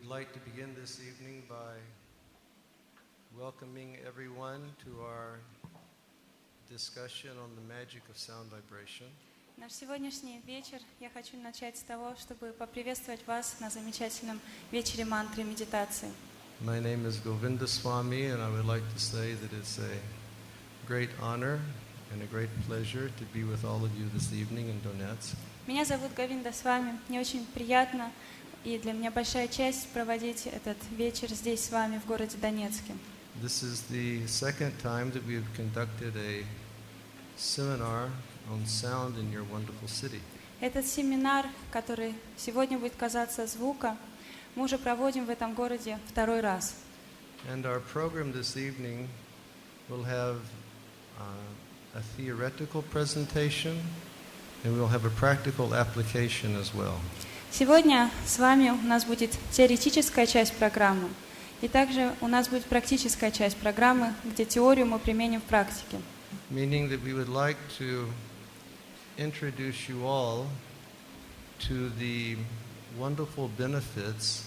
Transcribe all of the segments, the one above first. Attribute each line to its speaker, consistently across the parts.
Speaker 1: We'd like to begin this evening by welcoming everyone to our discussion on the magic of sound vibration.
Speaker 2: Наш сегодняшний вечер я хочу начать с того, чтобы поприветствовать вас на замечательном вечере мантры и медитации.
Speaker 1: My name is Говинда Свами, and I would like to say that it's a great honor and a great pleasure to be with all of you this evening in Donetsk.
Speaker 2: Меня зовут Говинда Свами. Мне очень приятно и для меня большая честь проводить этот вечер здесь с вами в городе Донецке.
Speaker 1: This is the second time that we have conducted a seminar on sound in your wonderful city.
Speaker 2: Этот семинар, который сегодня будет касаться звука, мы уже проводим в этом городе второй раз.
Speaker 1: And our program this evening will have a theoretical presentation, and we'll have a practical application as well.
Speaker 2: Сегодня с вами у нас будет теоретическая часть программы, и также у нас будет практическая часть программы, где теорию мы применим в практике.
Speaker 1: Meaning that we would like to introduce you all to the wonderful benefits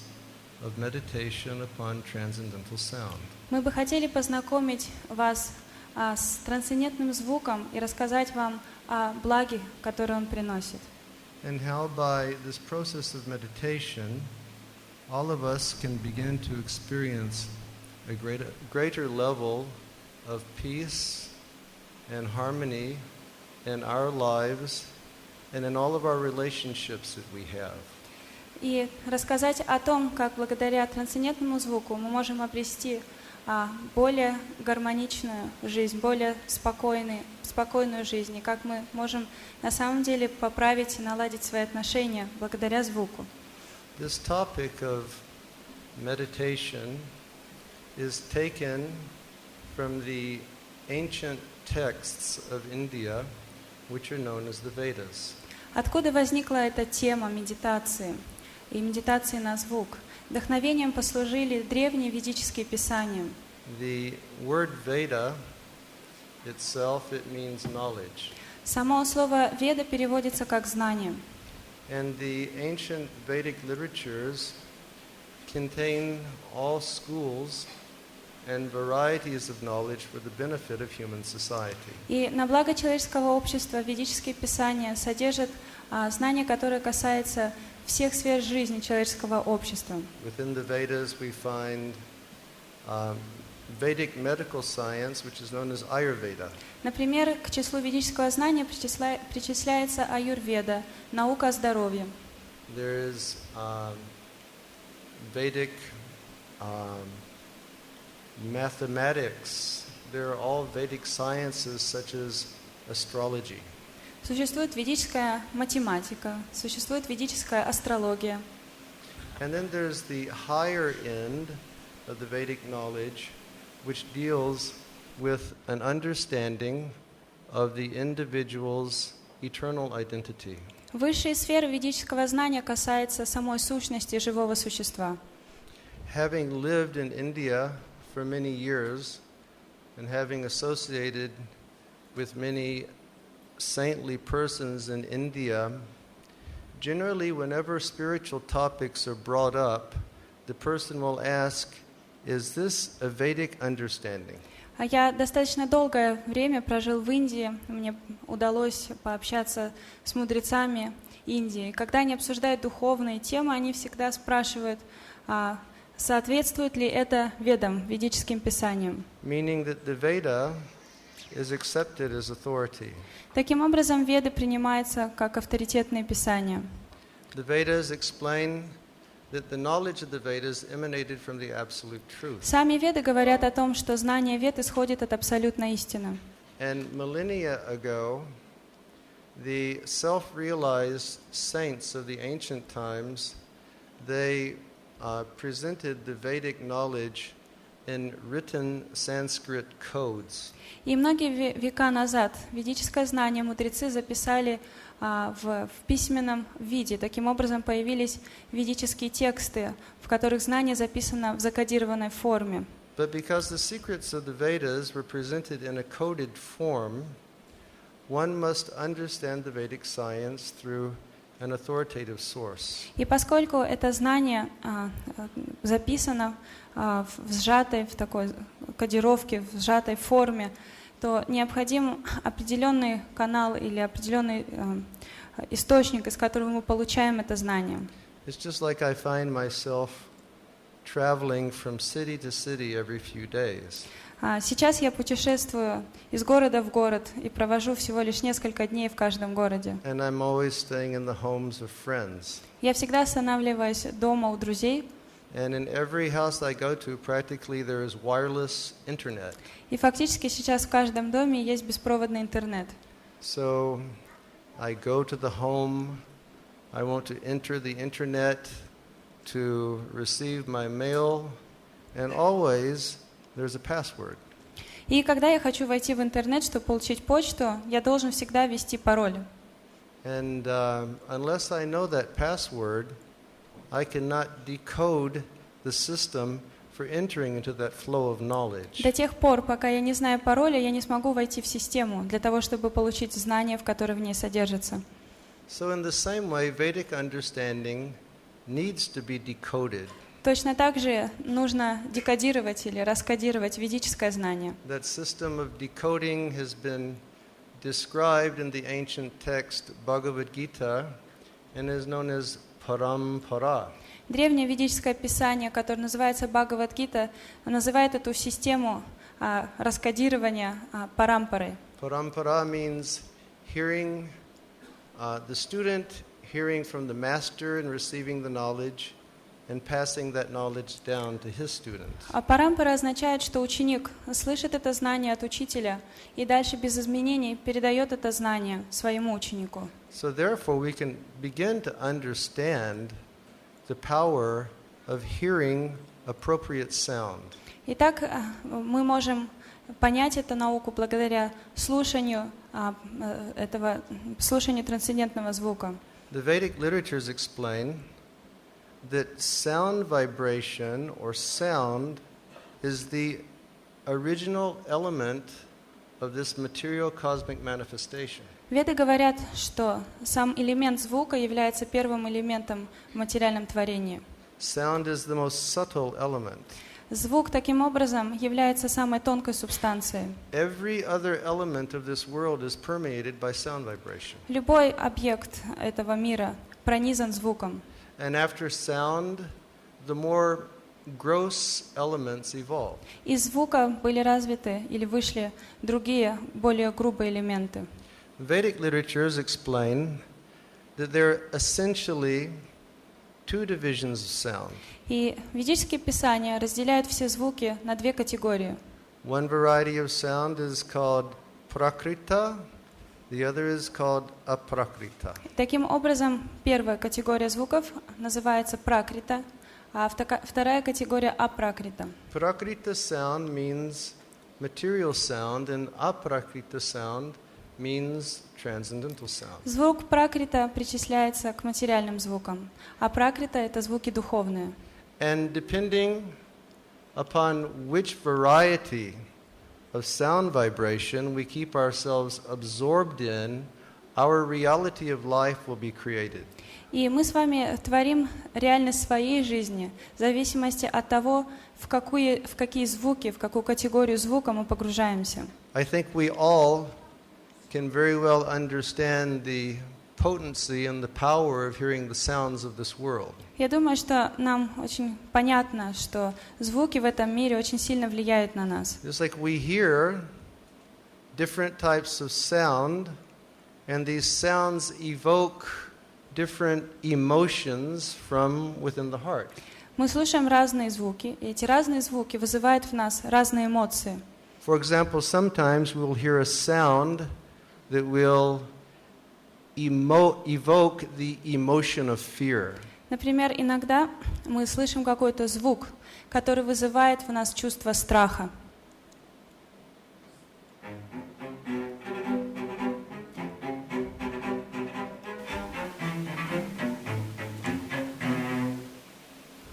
Speaker 1: of meditation upon transcendental sound.
Speaker 2: Мы бы хотели познакомить вас с трансцендентным звуком и рассказать вам о благе, которое он приносит.
Speaker 1: And how by this process of meditation, all of us can begin to experience a greater level of peace and harmony in our lives and in all of our relationships that we have.
Speaker 2: И рассказать о том, как благодаря трансцендентному звуку мы можем обрести более гармоничную жизнь, более спокойную жизнь, и как мы можем на самом деле поправить и наладить свои отношения благодаря звуку.
Speaker 1: This topic of meditation is taken from the ancient texts of India, which are known as the Vedas.
Speaker 2: Откуда возникла эта тема медитации и медитации на звук? Вдохновением послужили древние ведические писания.
Speaker 1: The word Veda itself, it means knowledge.
Speaker 2: Само слово «веда» переводится как «знание».
Speaker 1: And the ancient Vedic literatures contain all schools and varieties of knowledge for the benefit of human society.
Speaker 2: И на благо человеческого общества ведические писания содержат знания, которые касаются всех сфер жизни человеческого общества.
Speaker 1: Within the Vedas we find Vedic medical science, which is known as Ayurveda.
Speaker 2: Например, к числу ведического знания причисляется аюрведа, наука о здоровье.
Speaker 1: There is Vedic mathematics. There are all Vedic sciences such as astrology.
Speaker 2: Существует ведическая математика, существует ведическая астрология.
Speaker 1: And then there's the higher end of the Vedic knowledge, which deals with an understanding of the individual's eternal identity.
Speaker 2: Высшие сферы ведического знания касаются самой сущности живого существа.
Speaker 1: Having lived in India for many years and having associated with many saintly persons in India, generally whenever spiritual topics are brought up, the person will ask, is this a Vedic understanding?
Speaker 2: Я достаточно долгое время прожил в Индии, мне удалось пообщаться с мудрецами Индии. Когда они обсуждают духовные темы, они всегда спрашивают, соответствует ли это ведам, ведическим писаниям.
Speaker 1: Meaning that the Veda is accepted as authority.
Speaker 2: Таким образом, веды принимаются как авторитетные писания.
Speaker 1: The Vedas explain that the knowledge of the Vedas emanated from the absolute truth.
Speaker 2: Сами веды говорят о том, что знание вед исходит от абсолютной истины.
Speaker 1: And millennia ago, the self-realized saints of the ancient times, they presented the Vedic knowledge in written Sanskrit codes.
Speaker 2: И многие века назад ведическое знание мудрецы записали в письменном виде. Таким образом появились ведические тексты, в которых знание записано в закодированной форме.
Speaker 1: But because the secrets of the Vedas were presented in a coded form, one must understand the Vedic science through an authoritative source.
Speaker 2: И поскольку это знание записано в сжатой, в такой кодировке, в сжатой форме, то необходим определенный канал или определенный источник, из которого мы получаем это знание.
Speaker 1: It's just like I find myself traveling from city to city every few days.
Speaker 2: Сейчас я путешествую из города в город и провожу всего лишь несколько дней в каждом городе.
Speaker 1: And I'm always staying in the homes of friends.
Speaker 2: Я всегда останавливаюсь дома у друзей.
Speaker 1: And in every house I go to, practically there is wireless internet.
Speaker 2: И фактически сейчас в каждом доме есть беспроводный интернет.
Speaker 1: So I go to the home, I want to enter the internet to receive my mail, and always there's a password.
Speaker 2: И когда я хочу войти в интернет, чтобы получить почту, я должен всегда ввести пароль.
Speaker 1: And unless I know that password, I cannot decode the system for entering into that flow of knowledge.
Speaker 2: До тех пор, пока я не знаю пароля, я не смогу войти в систему для того, чтобы получить знания, в которые в ней содержатся.
Speaker 1: So in the same way, Vedic understanding needs to be decoded.
Speaker 2: Точно так же нужно декодировать или раскодировать ведическое знание.
Speaker 1: That system of decoding has been described in the ancient text Bhagavad Gita and is known as parampara.
Speaker 2: Древнее ведическое писание, которое называется Бхагавад-гита, называет эту систему раскодирования парампарой.
Speaker 1: Parampara means hearing, the student hearing from the master and receiving the knowledge and passing that knowledge down to his student.
Speaker 2: А парампара означает, что ученик слышит это знание от учителя и дальше без изменений передает это знание своему ученику.
Speaker 1: So therefore we can begin to understand the power of hearing appropriate sound.
Speaker 2: Итак, мы можем понять эту науку благодаря слушанию трансцендентного звука.
Speaker 1: The Vedic literatures explain that sound vibration or sound is the original element of this material cosmic manifestation.
Speaker 2: Веды говорят, что сам элемент звука является первым элементом в материальном творении.
Speaker 1: Sound is the most subtle element.
Speaker 2: Звук таким образом является самой тонкой субстанцией.
Speaker 1: Every other element of this world is permeated by sound vibration.
Speaker 2: Любой объект этого мира пронизан звуком.
Speaker 1: And after sound, the more gross elements evolve.
Speaker 2: Из звука были развиты или вышли другие, более грубые элементы.
Speaker 1: Vedic literatures explain that there are essentially two divisions of sound.
Speaker 2: И ведические писания разделяют все звуки на две категории.
Speaker 1: One variety of sound is called prakrita, the other is called aprakrita.
Speaker 2: Таким образом, первая категория звуков называется пракрита, а вторая категория апракрита.
Speaker 1: Prakrita sound means material sound, and aprakrita sound means transcendental sound.
Speaker 2: Звук пракрита причисляется к материальным звукам, а пракрита — это звуки духовные.
Speaker 1: And depending upon which variety of sound vibration we keep ourselves absorbed in, our reality of life will be created.
Speaker 2: И мы с вами творим реальность своей жизни в зависимости от того, в какие звуки, в какую категорию звука мы погружаемся.
Speaker 1: I think we all can very well understand the potency and the power of hearing the sounds of this world.
Speaker 2: Я думаю, что нам очень понятно, что звуки в этом мире очень сильно влияют на нас.
Speaker 1: Just like we hear different types of sound, and these sounds evoke different emotions from within the heart.
Speaker 2: Мы слушаем разные звуки, и эти разные звуки вызывают в нас разные эмоции.
Speaker 1: For example, sometimes we will hear a sound that will evoke the emotion of fear.
Speaker 2: Например, иногда мы слышим какой-то звук, который вызывает в нас чувство страха.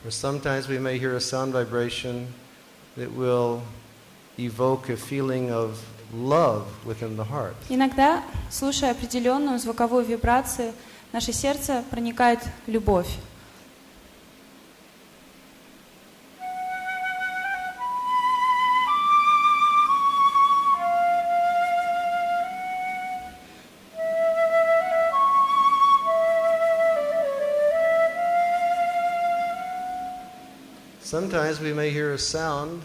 Speaker 1: Or sometimes we may hear a sound vibration that will evoke a feeling of love within the heart.
Speaker 2: Иногда, слушая определенную звуковую вибрацию, наше сердце проникает любовь.
Speaker 1: Sometimes we may hear a sound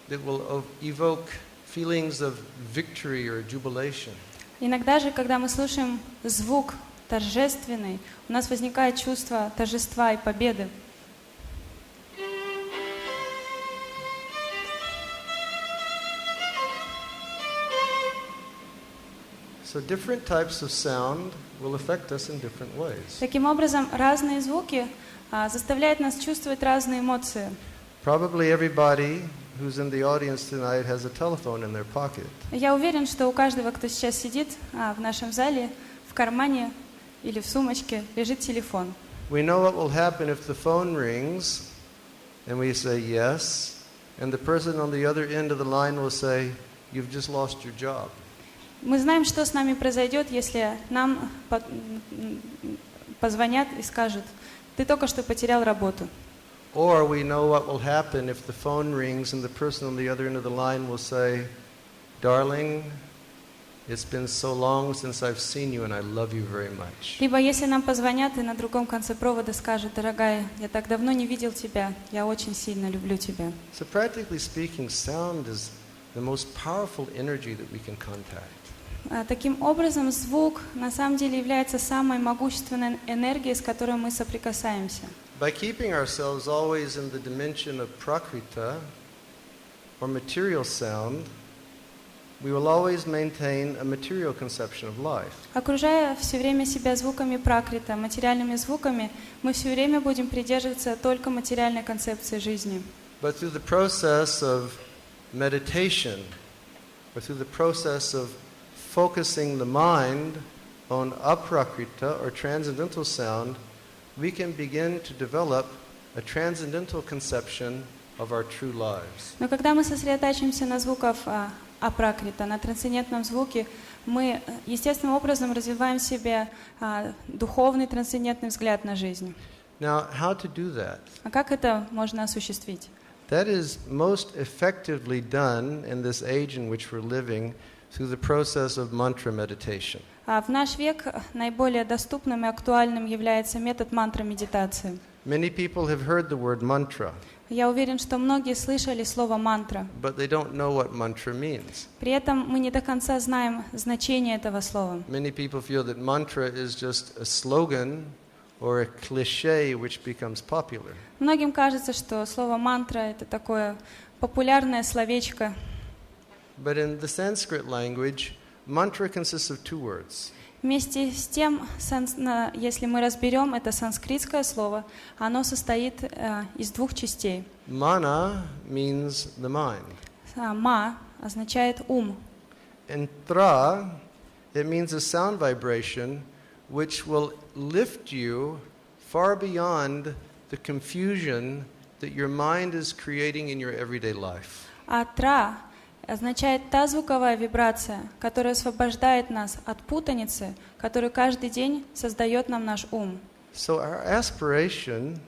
Speaker 1: that will evoke feelings of victory or jubilation.
Speaker 2: Иногда же, когда мы слушаем звук торжественный, у нас возникает чувство торжества и победы.
Speaker 1: So different types of sound will affect us in different ways.
Speaker 2: Таким образом, разные звуки заставляют нас чувствовать разные эмоции.
Speaker 1: Probably everybody who's in the audience tonight has a telephone in their pocket.
Speaker 2: Я уверен, что у каждого, кто сейчас сидит в нашем зале, в кармане или в сумочке лежит телефон.
Speaker 1: We know what will happen if the phone rings and we say yes, and the person on the other end of the line will say, "You've just lost your job."
Speaker 2: Мы знаем, что с нами произойдет, если нам позвонят и скажут: ты только что потерял работу.
Speaker 1: Or we know what will happen if the phone rings and the person on the other end of the line will say, "Darling, it's been so long since I've seen you and I love you very much."
Speaker 2: Либо если нам позвонят и на другом конце провода скажут: дорогая, я так давно не видел тебя, я очень сильно люблю тебя.
Speaker 1: So practically speaking, sound is the most powerful energy that we can contact.
Speaker 2: Таким образом, звук на самом деле является самой могущественной энергией, с которой мы соприкасаемся.
Speaker 1: By keeping ourselves always in the dimension of prakrita, or material sound, we will always maintain a material conception of life.
Speaker 2: Окружая все время себя звуками пракрита, материальными звуками, мы все время будем придерживаться только материальной концепции жизни.
Speaker 1: But through the process of meditation, or through the process of focusing the mind on aprakrita, or transcendental sound, we can begin to develop a transcendental conception of our true lives.
Speaker 2: Но когда мы сосредотачиваемся на звуках апракрита, на трансцендентном звуке, мы естественным образом развиваем в себе духовный трансцендентный взгляд на жизнь.
Speaker 1: Now, how to do that?
Speaker 2: А как это можно осуществить?
Speaker 1: That is most effectively done in this age in which we're living through the process of mantra meditation.
Speaker 2: В наш век наиболее доступным и актуальным является метод мантра-медитации.
Speaker 1: Many people have heard the word mantra,
Speaker 2: Я уверен, что многие слышали слово мантра.
Speaker 1: but they don't know what mantra means.
Speaker 2: При этом мы не до конца знаем значение этого слова.
Speaker 1: Many people feel that mantra is just a slogan or a cliché which becomes popular.
Speaker 2: Многим кажется, что слово мантра — это такое популярное словечко.
Speaker 1: But in the Sanskrit language, mantra consists of two words.
Speaker 2: Вместе с тем, если мы разберем это санскритское слово, оно состоит из двух частей.
Speaker 1: Mana means the mind.
Speaker 2: Ма означает ум.
Speaker 1: And tra, it means a sound vibration which will lift you far beyond the confusion that your mind is creating in your everyday life.
Speaker 2: А тра означает та звуковая вибрация, которая освобождает нас от путаницы, которую каждый день создает нам наш ум.
Speaker 1: So our aspiration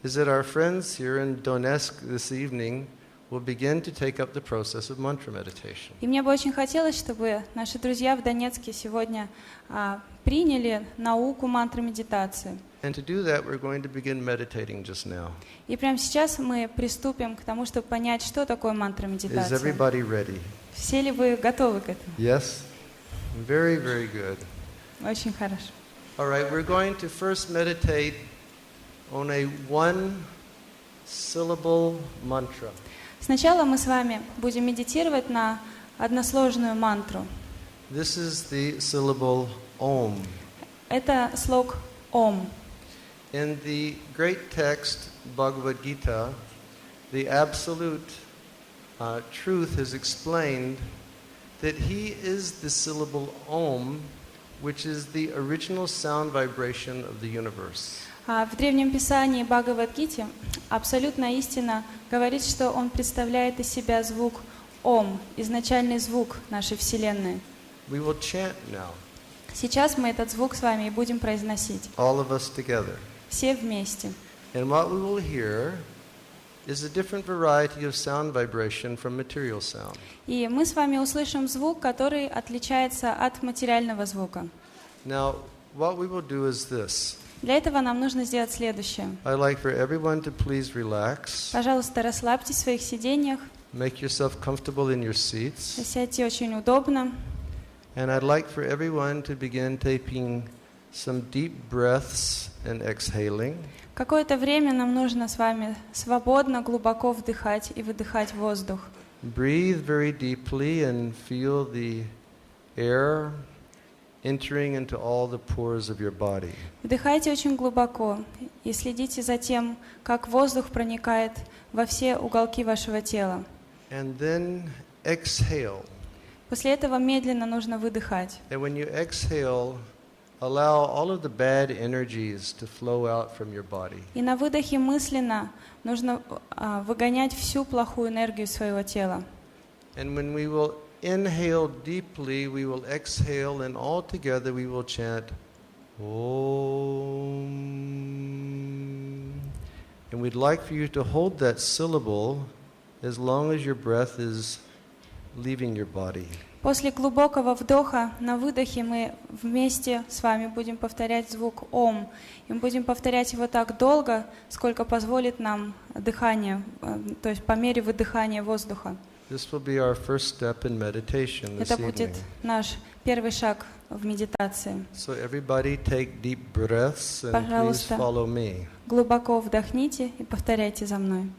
Speaker 1: is that our friends here in Donetsk this evening will begin to take up the process of mantra meditation.
Speaker 2: И мне бы очень хотелось, чтобы наши друзья в Донецке сегодня приняли науку мантры-медитации.
Speaker 1: And to do that, we're going to begin meditating just now.
Speaker 2: И прямо сейчас мы приступим к тому, чтобы понять, что такое
Speaker 1: Is
Speaker 2: мантра-медитация.
Speaker 1: everybody ready?
Speaker 2: Все ли вы готовы к этому?
Speaker 1: Yes? Very, very good.
Speaker 2: Очень хорошо.
Speaker 1: All right, we're going to first meditate on a one-syllable mantra.
Speaker 2: Сначала мы с вами будем медитировать на односложную мантру.
Speaker 1: This is the syllable Om.
Speaker 2: Это слог Ом.
Speaker 1: In the great text, Bhagavad Gita, the absolute truth is explained that he is the syllable Om, which is the original sound vibration of the universe.
Speaker 2: В Древнем Писании Бхагавад-гите абсолютная истина говорит, что он представляет из себя звук Ом, изначальный звук нашей Вселенной.
Speaker 1: We will chant now.
Speaker 2: Сейчас мы этот звук с вами и будем произносить.
Speaker 1: all of us together.
Speaker 2: Все вместе.
Speaker 1: And what we will hear is a different variety of sound vibration from material sound.
Speaker 2: И мы с вами услышим звук, который отличается от материального звука.
Speaker 1: Now, what we will do is this.
Speaker 2: Для этого нам нужно сделать следующее.
Speaker 1: I'd like for everyone to please relax.
Speaker 2: Пожалуйста, расслабьтесь в своих сидениях,
Speaker 1: Make yourself comfortable in your seats.
Speaker 2: сядьте очень удобно.
Speaker 1: And I'd like for everyone to begin taking some deep breaths and exhaling.
Speaker 2: Какое-то время нам нужно с вами свободно, глубоко вдыхать и выдыхать воздух.
Speaker 1: Breathe very deeply and feel the air entering into all the pores of your body.
Speaker 2: Вдыхайте очень глубоко и следите за тем, как воздух проникает во все уголки вашего тела.
Speaker 1: And then exhale.
Speaker 2: После этого медленно нужно выдыхать.
Speaker 1: And when you exhale, allow all of the bad energies to flow out from your body.
Speaker 2: И на выдохе мысленно нужно выгонять всю плохую энергию своего тела.
Speaker 1: And when we will inhale deeply, we will exhale, and all together we will chant Om. And we'd like for you to hold that syllable as long as your breath is leaving your body.
Speaker 2: После глубокого вдоха на выдохе мы вместе с вами будем повторять звук «Ом». И мы будем повторять его так долго, сколько позволит нам дыхание, то есть по мере выдыхания воздуха.
Speaker 1: This will be our first step in meditation this
Speaker 2: Это будет
Speaker 1: evening.
Speaker 2: наш первый шаг в медитации.
Speaker 1: So everybody take deep breaths and please
Speaker 2: Пожалуйста.
Speaker 1: follow me.
Speaker 2: Глубоко вдохните и повторяйте за мной.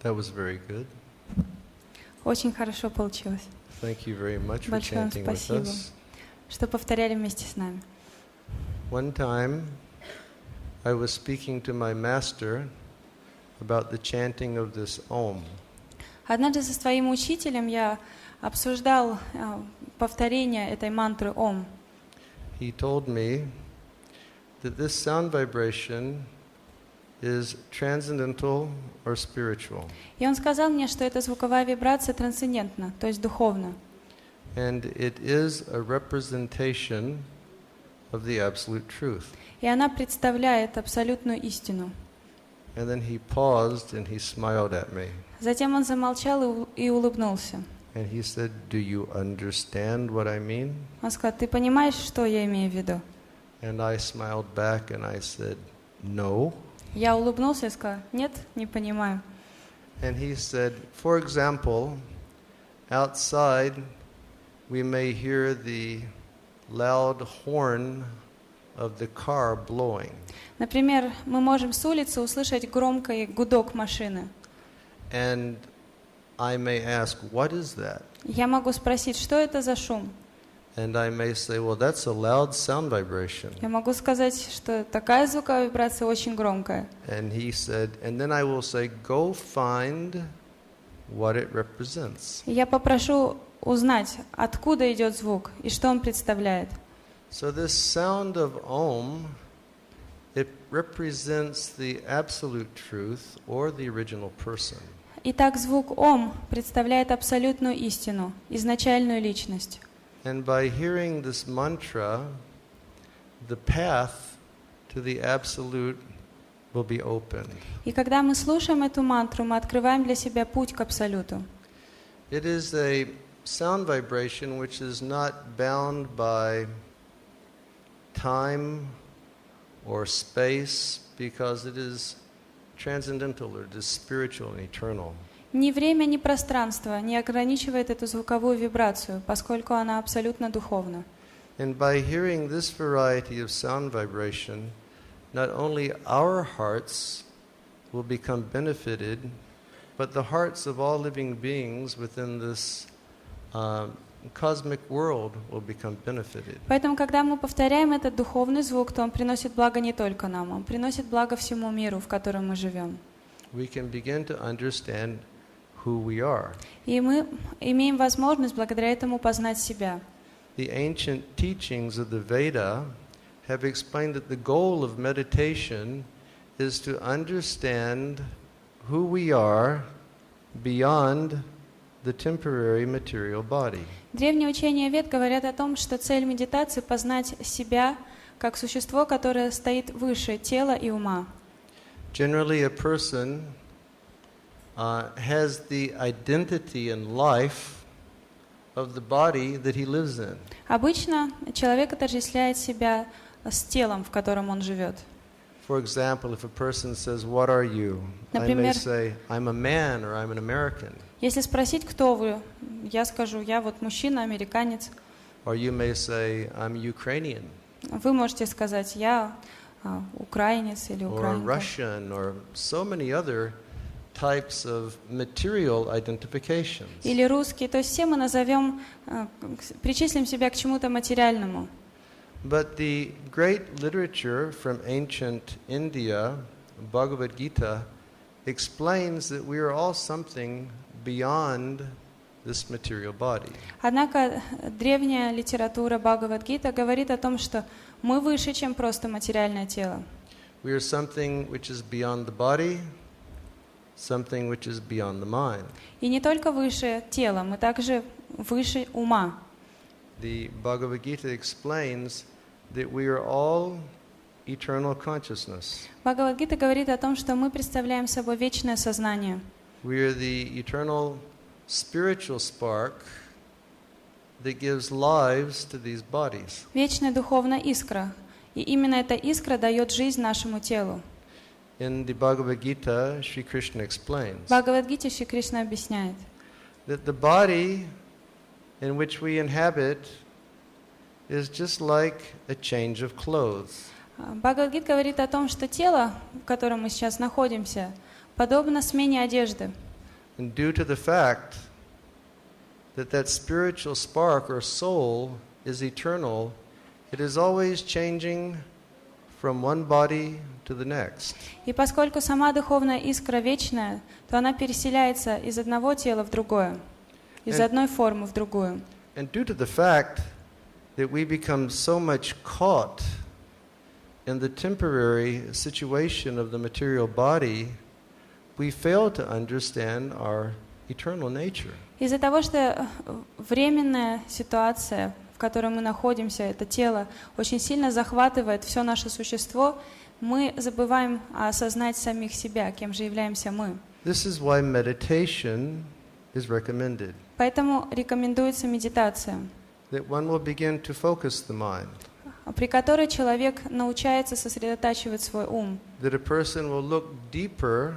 Speaker 1: That was very good.
Speaker 2: Очень хорошо получилось.
Speaker 1: Thank you very much for
Speaker 2: Большое вам
Speaker 1: chanting with
Speaker 2: спасибо,
Speaker 1: us.
Speaker 2: что повторяли вместе с нами.
Speaker 1: One time, I was speaking to my master about the chanting of this Om.
Speaker 2: Однажды со своим учителем я обсуждал повторение этой мантры «Ом».
Speaker 1: He told me that this sound vibration is transcendental or spiritual.
Speaker 2: И он сказал мне, что эта звуковая вибрация трансцендентна, то есть духовна.
Speaker 1: And it is a representation of the absolute truth.
Speaker 2: И она представляет абсолютную истину.
Speaker 1: And then he paused and he smiled at me.
Speaker 2: Затем он замолчал и улыбнулся.
Speaker 1: And he said, "Do you understand what I mean?"
Speaker 2: Он сказал: «Ты понимаешь, что я имею в виду?»
Speaker 1: And I smiled back and I said, no.
Speaker 2: Я улыбнулся и сказал: нет, не понимаю.
Speaker 1: And he said, for example, outside we may hear the loud horn of the car blowing.
Speaker 2: Например, мы можем с улицы услышать громкий гудок машины.
Speaker 1: And I may ask, what is that?
Speaker 2: Я могу спросить, что это за шум?
Speaker 1: And I may say, well, that's a loud sound vibration.
Speaker 2: Я могу сказать, что такая звуковая вибрация очень громкая.
Speaker 1: And he said, and then I will say, go find what it represents.
Speaker 2: И я попрошу узнать, откуда идет звук и что он представляет.
Speaker 1: So this sound of Om, it represents the absolute truth or the original person.
Speaker 2: Итак, звук Ом представляет абсолютную истину, изначальную личность.
Speaker 1: And by hearing this mantra, the path to the absolute will be opened.
Speaker 2: И когда мы слушаем эту мантру, мы открываем для себя путь к абсолюту.
Speaker 1: It is a sound vibration which is not bound by time or space because it is transcendental or it is spiritual and eternal.
Speaker 2: Ни время, ни пространство не ограничивает эту звуковую вибрацию, поскольку она абсолютно духовна.
Speaker 1: And by hearing this variety of sound vibration, not only our hearts will become benefited, but the hearts of all living beings within this cosmic world will become benefited.
Speaker 2: Поэтому, когда мы повторяем этот духовный звук, то он приносит благо не только нам, он приносит благо всему миру, в котором мы живем.
Speaker 1: We can begin to understand who we are.
Speaker 2: И мы имеем возможность благодаря этому познать себя.
Speaker 1: The ancient teachings of the Veda have explained that the goal of meditation is to understand who we are beyond the temporary material body.
Speaker 2: Древние учения Вед говорят о том, что цель медитации — познать себя как существо, которое стоит выше тела и ума.
Speaker 1: Generally, a person has the identity and life of the body that he lives in.
Speaker 2: Обычно человек отождествляет себя с телом, в котором он живет.
Speaker 1: For example, if a person says, "What are you?" I may say, "I'm a man" or "I'm an American."
Speaker 2: Если спросить, кто вы, я скажу: я вот мужчина, американец.
Speaker 1: Or you may say, "I'm Ukrainian."
Speaker 2: Вы можете сказать: я украинец или
Speaker 1: Or
Speaker 2: украинка.
Speaker 1: Russian, or so many other types of material identifications.
Speaker 2: Или русский. То есть все мы назовем, причислим себя к чему-то материальному.
Speaker 1: But the great literature from ancient India, Bhagavad Gita, explains that we are all something beyond this material body.
Speaker 2: Однако древняя литература Бхагавад-гита говорит о том, что мы выше, чем просто материальное тело.
Speaker 1: We are something which is beyond the body, something which is beyond the mind.
Speaker 2: И не только выше тела, мы также выше ума.
Speaker 1: The Bhagavad Gita explains that we are all eternal consciousness.
Speaker 2: Бхагавад-гита говорит о том, что мы представляем собой вечное сознание.
Speaker 1: We are the eternal spiritual spark that gives lives to these bodies.
Speaker 2: Вечная духовная искра. И именно эта искра дает жизнь нашему телу.
Speaker 1: In the Bhagavad Gita, Sri Krishna explains
Speaker 2: В Бхагавад-гите Шри Кришна объясняет,
Speaker 1: that the body in which we inhabit is just like a change of clothes.
Speaker 2: Бхагавад-гита говорит о том, что тело, в котором мы сейчас находимся, подобно смене одежды.
Speaker 1: And due to the fact that that spiritual spark or soul is eternal, it is always changing from one body to the next.
Speaker 2: И поскольку сама духовная искра вечная, то она переселяется из одного тела в другое, из одной формы в другую.
Speaker 1: And due to the fact that we become so much caught in the temporary situation of the material body, we fail to understand our eternal nature.
Speaker 2: Из-за того, что временная ситуация, в которой мы находимся, это тело, очень сильно захватывает все наше существо, мы забываем осознать самих себя, кем же являемся мы.
Speaker 1: This is why meditation is recommended.
Speaker 2: Поэтому рекомендуется медитация.
Speaker 1: That one will begin to focus the mind.
Speaker 2: при которой человек научается сосредотачивать свой ум.
Speaker 1: That a person will look deeper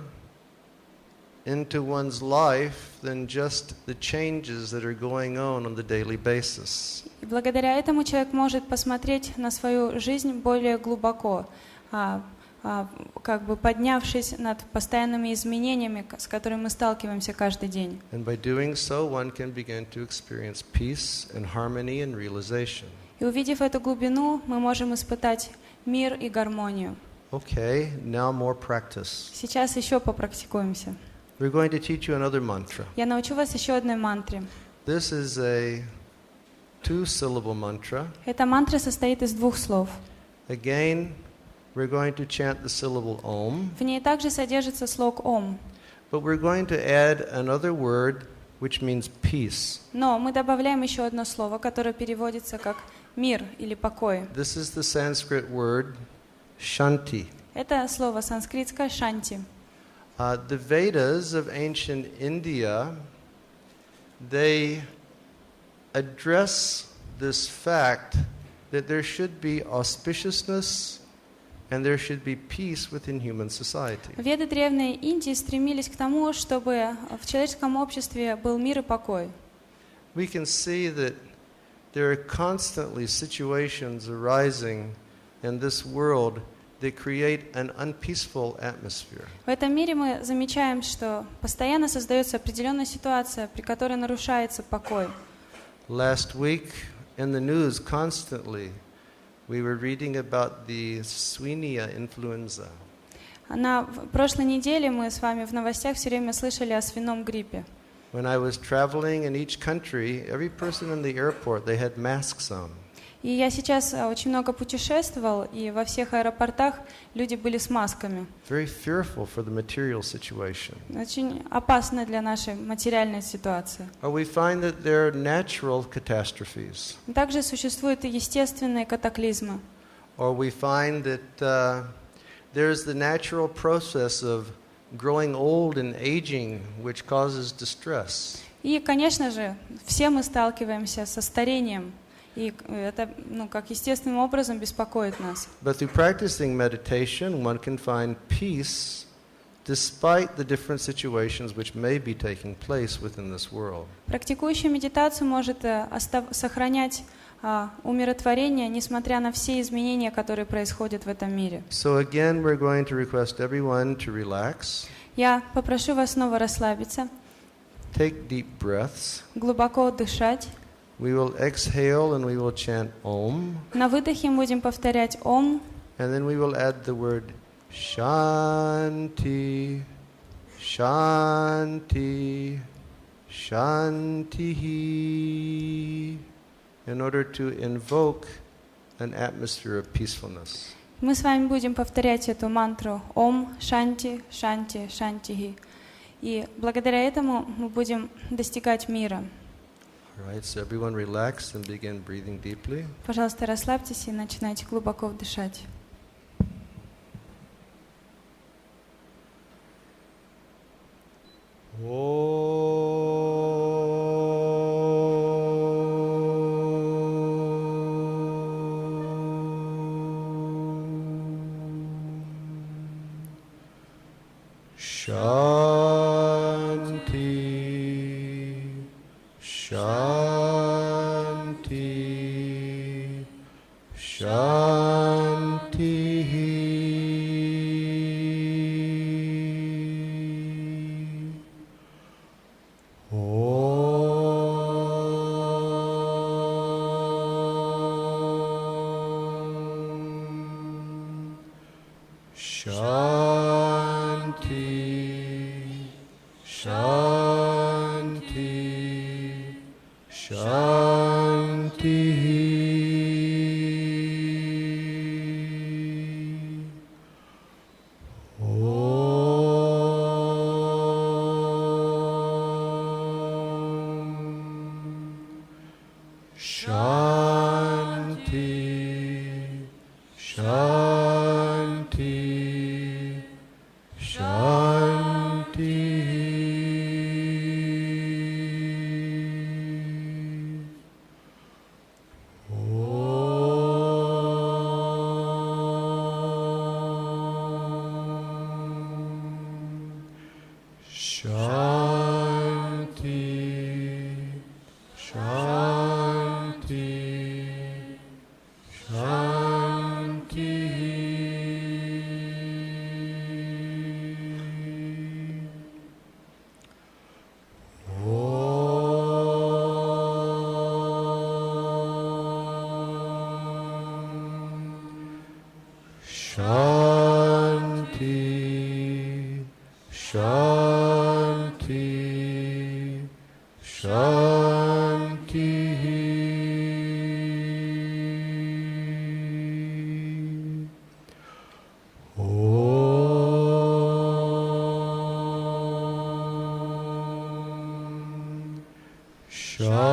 Speaker 1: into one's life than just the changes that are going on the daily basis.
Speaker 2: И благодаря этому человек может посмотреть на свою жизнь более глубоко, как бы поднявшись над постоянными изменениями, с которыми мы сталкиваемся каждый день.
Speaker 1: And by doing so, one can begin to experience peace and harmony and realization.
Speaker 2: И увидев эту глубину, мы можем испытать мир и гармонию.
Speaker 1: Okay, now more practice.
Speaker 2: Сейчас еще попрактикуемся.
Speaker 1: We're going to teach you another mantra.
Speaker 2: Я научу вас еще одной мантре.
Speaker 1: This is a two-syllable mantra.
Speaker 2: Эта мантра состоит из 2 слов.
Speaker 1: Again, we're going to chant the syllable Om,
Speaker 2: В ней также содержится слог «Ом».
Speaker 1: but we're going to add another word which means peace.
Speaker 2: Но мы добавляем еще одно слово, которое переводится как «мир» или «покой».
Speaker 1: This is the Sanskrit word Shanti.
Speaker 2: Это слово санскритское «шанти».
Speaker 1: The Vedas of ancient India, they address this fact that there should be auspiciousness and there should be peace within human society.
Speaker 2: Веды Древней Индии стремились к тому, чтобы в человеческом обществе был мир и покой.
Speaker 1: We can see that there are constantly situations arising in this world that create an unpeaceful atmosphere.
Speaker 2: В этом мире мы замечаем, что постоянно создается определенная ситуация, при которой нарушается покой.
Speaker 1: Last week in the news constantly we were reading about the Swine influenza.
Speaker 2: На прошлой неделе мы с вами в новостях все время слышали о свином гриппе.
Speaker 1: When I was traveling in each country, every person in the airport, they had masks on.
Speaker 2: И я сейчас очень много путешествовал, и во всех аэропортах люди были с масками.
Speaker 1: Very fearful for the material situation.
Speaker 2: Очень опасно для нашей материальной ситуации.
Speaker 1: Or we find that there are natural catastrophes.
Speaker 2: Также существуют и естественные катаклизмы.
Speaker 1: Or we find that there's the natural process of growing old and aging, which causes distress.
Speaker 2: И, конечно же, все мы сталкиваемся со старением. И это, как естественным образом беспокоит нас.
Speaker 1: But through practicing meditation, one can find peace despite the different situations which may be taking place within this world.
Speaker 2: Практикующий медитацию может сохранять умиротворение, несмотря на все изменения, которые происходят в этом мире.
Speaker 1: So again, we're going to request everyone to relax.
Speaker 2: Я попрошу вас снова расслабиться,
Speaker 1: Take deep breaths.
Speaker 2: глубоко дышать.
Speaker 1: We will exhale and we will chant Om.
Speaker 2: На выдохе мы будем повторять «Ом»,
Speaker 1: And then we will add the word Shanti, Shanti, Shanti, in order to invoke an atmosphere of peacefulness.
Speaker 2: Мы с вами будем повторять эту мантру «Ом», «Шанти», «Шанти», «Шантихи». И благодаря этому мы будем достигать мира.
Speaker 1: All right, so everyone relax and begin breathing deeply.
Speaker 2: Пожалуйста, расслабьтесь и начинайте глубоко вдышать.
Speaker 1: Shanti, Shanti, Shanti. Om Shanti. Shanti, Shanti, Shanti, Shanti, Shanti. Om. Shanti,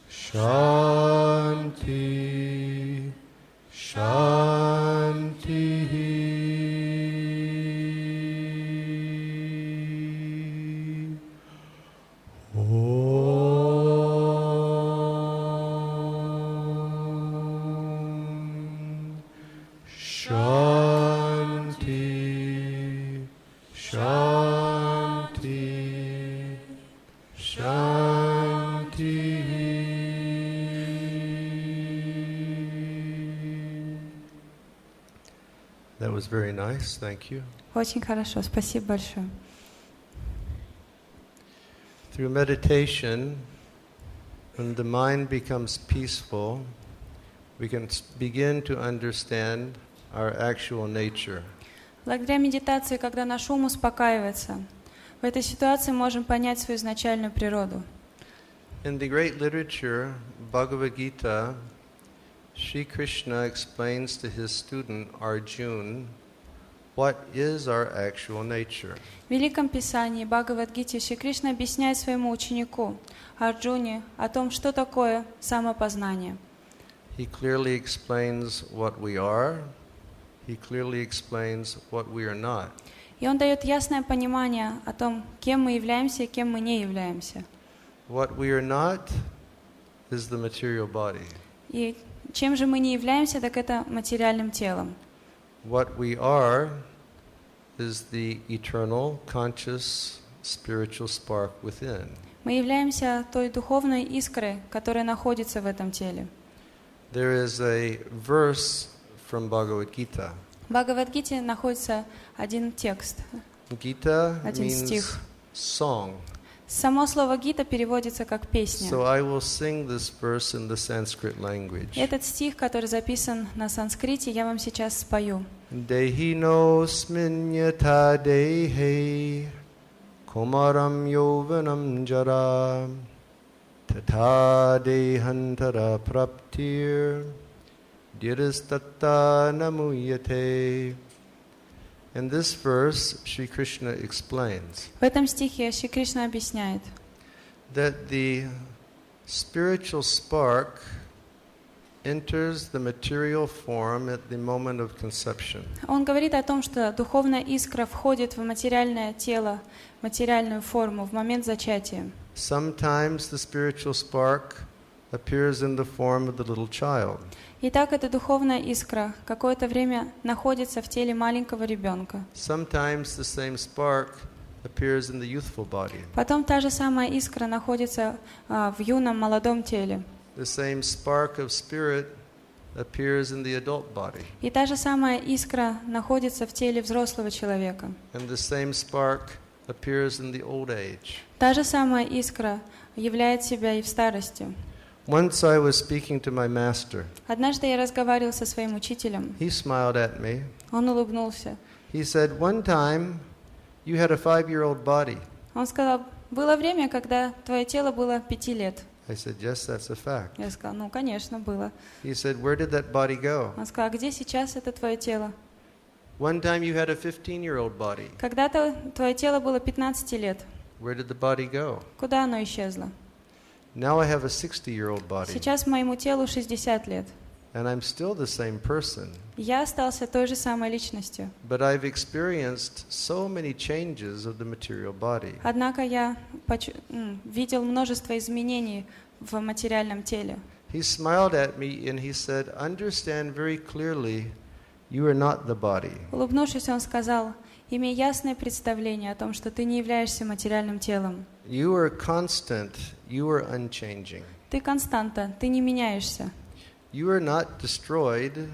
Speaker 1: Shanti, Shanti. Om. Shanti, Shanti, Shanti. That was very nice, thank you.
Speaker 2: Очень хорошо, спасибо большое.
Speaker 1: Through meditation, when the mind becomes peaceful, we can begin to understand our actual nature.
Speaker 2: Благодаря медитации, когда наш ум успокаивается, в этой ситуации можем понять свою изначальную природу.
Speaker 1: In the great literature, Bhagavad Gita, Sri Krishna explains to his student Arjuna what is our actual nature.
Speaker 2: В Великом Писании Бхагавад-гите Шри Кришна объясняет своему ученику Арджуне о том, что такое самопознание.
Speaker 1: He clearly explains what we are. He clearly explains what we are not.
Speaker 2: И он дает ясное понимание о том, кем мы являемся и кем мы не являемся.
Speaker 1: What we are not is the material body.
Speaker 2: И чем же мы не являемся, так это материальным телом.
Speaker 1: What we are is the eternal, conscious, spiritual spark within.
Speaker 2: Мы являемся той духовной искрой, которая находится в этом теле.
Speaker 1: There is a verse from Bhagavad Gita.
Speaker 2: В Бхагавад-гите находится один текст,
Speaker 1: Gita
Speaker 2: один
Speaker 1: means
Speaker 2: стих.
Speaker 1: song.
Speaker 2: Само слово «гита» переводится как «песня».
Speaker 1: So I will sing this verse in the Sanskrit language.
Speaker 2: Этот стих, который записан на санскрите, я вам сейчас спою.
Speaker 1: Dehinosmin yatha dehe kumaram yovanam jara tatha dehantara praptir diristatta namuyate. In this verse, Sri Krishna explains
Speaker 2: В этом стихе Шри Кришна объясняет,
Speaker 1: that the spiritual spark enters the material form at the moment of conception.
Speaker 2: он говорит о том, что духовная искра входит в материальное тело, материальную форму в момент зачатия.
Speaker 1: Sometimes the spiritual spark appears in the form of the little child.
Speaker 2: Итак, эта духовная искра какое-то время находится в теле маленького ребенка.
Speaker 1: Sometimes the same spark appears in the youthful body.
Speaker 2: Потом та же самая искра находится в юном, молодом теле.
Speaker 1: The same spark of spirit appears in the adult body.
Speaker 2: И та же самая искра находится в теле взрослого человека.
Speaker 1: And the same spark appears in the old age.
Speaker 2: Та же самая искра являет себя и в старости.
Speaker 1: Once I was speaking to my master.
Speaker 2: Однажды я разговаривал со своим учителем.
Speaker 1: He smiled at me.
Speaker 2: Он улыбнулся.
Speaker 1: He said, "One time you had a 5-year-old body."
Speaker 2: Он сказал, было время, когда твое тело было 5 лет.
Speaker 1: I said, "Yes, that's a fact."
Speaker 2: Я сказал, ну, конечно, было.
Speaker 1: He said, "Where did that body go?"
Speaker 2: Он сказал, а где сейчас это твое тело?
Speaker 1: One time you had a 15-year-old body.
Speaker 2: Когда-то твое тело было 15 лет.
Speaker 1: Where did the body go?
Speaker 2: Куда оно исчезло?
Speaker 1: Now I have a 60-year-old body.
Speaker 2: Сейчас моему телу 60 лет.
Speaker 1: And I'm still the same person.
Speaker 2: Я остался той же самой личностью.
Speaker 1: But I've experienced so many changes of the material body.
Speaker 2: Однако я видел множество изменений в материальном теле.
Speaker 1: He smiled at me and he said, "Understand very clearly You are not the body.
Speaker 2: Улыбнувшись, он сказал: имей ясное представление о том, что ты не являешься материальным телом.
Speaker 1: You are constant. You are unchanging.
Speaker 2: Ты константа, ты не меняешься.
Speaker 1: You are not destroyed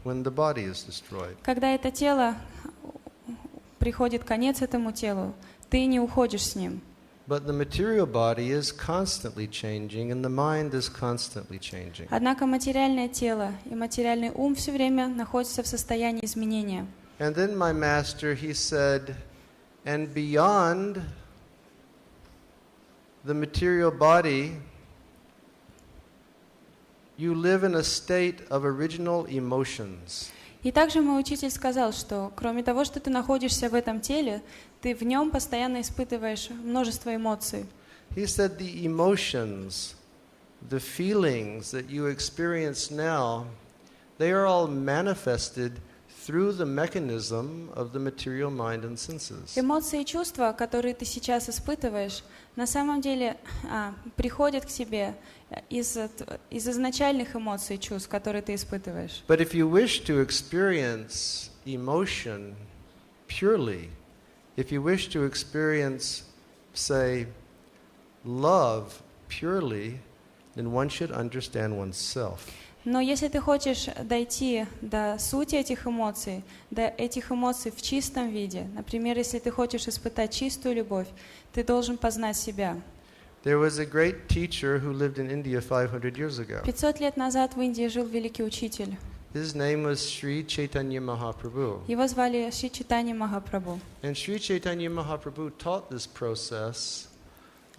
Speaker 1: when the body is destroyed.
Speaker 2: Когда это тело, приходит конец этому телу, ты не уходишь с ним.
Speaker 1: But the material body is constantly changing and the mind is constantly changing.
Speaker 2: Однако материальное тело и материальный ум все время находятся в состоянии изменения.
Speaker 1: And then my master, he said, and beyond the material body, you live in a state of original emotions.
Speaker 2: И также мой учитель сказал, что кроме того, что ты находишься в этом теле, ты в нем постоянно испытываешь множество эмоций.
Speaker 1: He said the emotions, the feelings that you experience now, they are all manifested through the mechanism of the material mind and senses.
Speaker 2: Эмоции и чувства, которые ты сейчас испытываешь, на самом деле приходят к тебе из изначальных эмоций и чувств, которые ты испытываешь.
Speaker 1: But if you wish to experience emotion purely, if you wish to experience, say, love purely, then one should understand oneself.
Speaker 2: Но если ты хочешь дойти до сути этих эмоций в чистом виде, например, если ты хочешь испытать чистую любовь, ты должен познать себя.
Speaker 1: There was a great teacher who lived in India 500 years ago.
Speaker 2: 500 лет назад в Индии жил великий учитель.
Speaker 1: His name was Sri Chaitanya Mahaprabhu.
Speaker 2: Его звали Шри Чайтанья Махапрабху.
Speaker 1: And Sri Chaitanya Mahaprabhu taught this process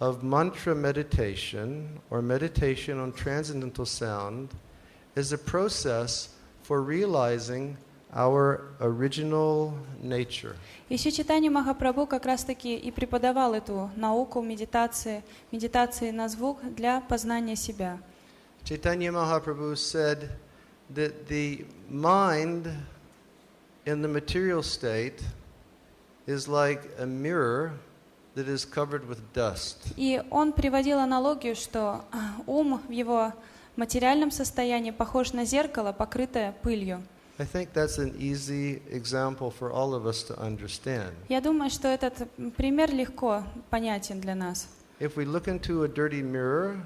Speaker 1: of mantra meditation or meditation on transcendental sound as a process for realizing our original nature.
Speaker 2: И Шри Чайтанья Махапрабху как раз-таки и преподавал эту науку медитации на звук для познания себя.
Speaker 1: Chaitanya Mahaprabhu said that the mind in the material state is like a mirror that is covered with dust.
Speaker 2: И он приводил аналогию, что ум в его материальном состоянии похож на зеркало, покрытое пылью.
Speaker 1: I think that's an easy example for all of us to understand.
Speaker 2: Я думаю, что этот пример легко понятен для нас.
Speaker 1: If we look into a dirty mirror,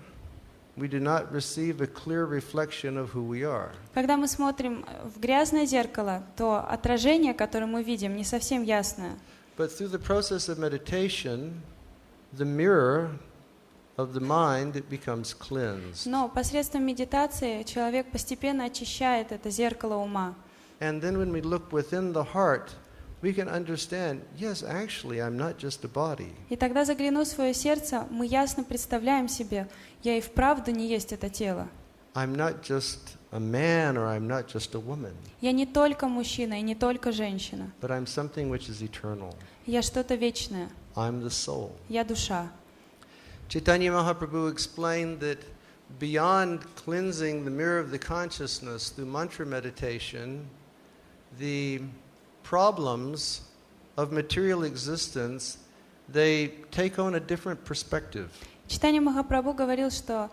Speaker 1: we do not receive a clear reflection of who we are.
Speaker 2: Когда мы смотрим в грязное зеркало, то отражение, которое мы видим, не совсем ясное.
Speaker 1: But through the process of meditation, the mirror of the mind, it becomes cleansed.
Speaker 2: Но посредством медитации человек постепенно очищает это зеркало ума.
Speaker 1: And then when we look within the heart, we can understand, yes, actually, I'm not just a body.
Speaker 2: И тогда, заглянув в свое сердце, мы ясно представляем себе, я и вправду не есть это тело.
Speaker 1: I'm not just a man or I'm not just a woman.
Speaker 2: Я не только мужчина и не только женщина.
Speaker 1: But I'm something which is eternal.
Speaker 2: Я что-то вечное.
Speaker 1: I'm the soul.
Speaker 2: Я душа.
Speaker 1: Chaitanya Mahaprabhu explained that beyond cleansing the mirror of the consciousness through mantra meditation, the problems of material existence, they take on a different perspective.
Speaker 2: Чайтанья Махапрабху говорил, что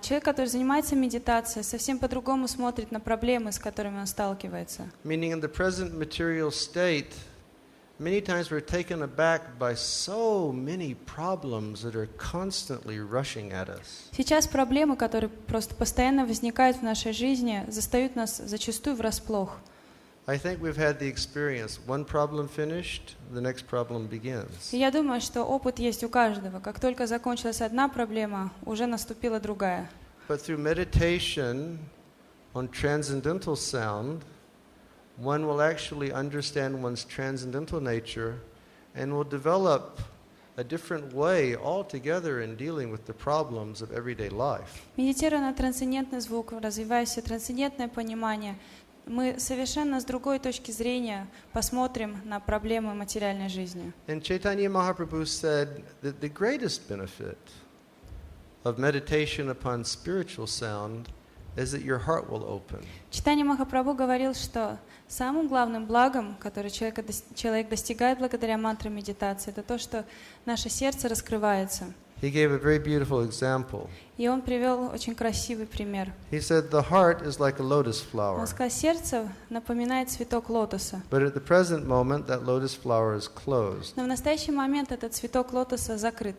Speaker 2: человек, который занимается медитацией, совсем по-другому смотрит на проблемы, с которыми он сталкивается.
Speaker 1: Meaning in the present material state, many times we're taken aback by so many problems that are constantly rushing at us.
Speaker 2: Сейчас проблемы, которые просто постоянно возникают в нашей жизни, застают нас зачастую врасплох.
Speaker 1: I think we've had the experience. One problem finished, the next problem begins.
Speaker 2: И я думаю, что опыт есть у каждого. Как только закончилась одна проблема, уже наступила другая.
Speaker 1: But through meditation on transcendental sound, one will actually understand one's transcendental nature and will develop a different way altogether in dealing with the problems of everyday life.
Speaker 2: Медитируя на трансцендентный звук, развивая все трансцендентное понимание, мы совершенно с другой точки зрения посмотрим на проблемы материальной жизни.
Speaker 1: And Chaitanya Mahaprabhu said that the greatest benefit of meditation upon spiritual sound is that your heart will open.
Speaker 2: Чайтанья Махапрабху говорил, что самым главным благом, которое человек достигает благодаря мантре медитации, это то, что наше сердце раскрывается.
Speaker 1: he gave a very beautiful example.
Speaker 2: И он привел очень красивый пример.
Speaker 1: He said the heart is like a lotus
Speaker 2: Он
Speaker 1: flower,
Speaker 2: сказал, сердце напоминает цветок лотоса.
Speaker 1: but at the present moment that lotus flower is closed.
Speaker 2: Но в настоящий момент этот цветок лотоса закрыт.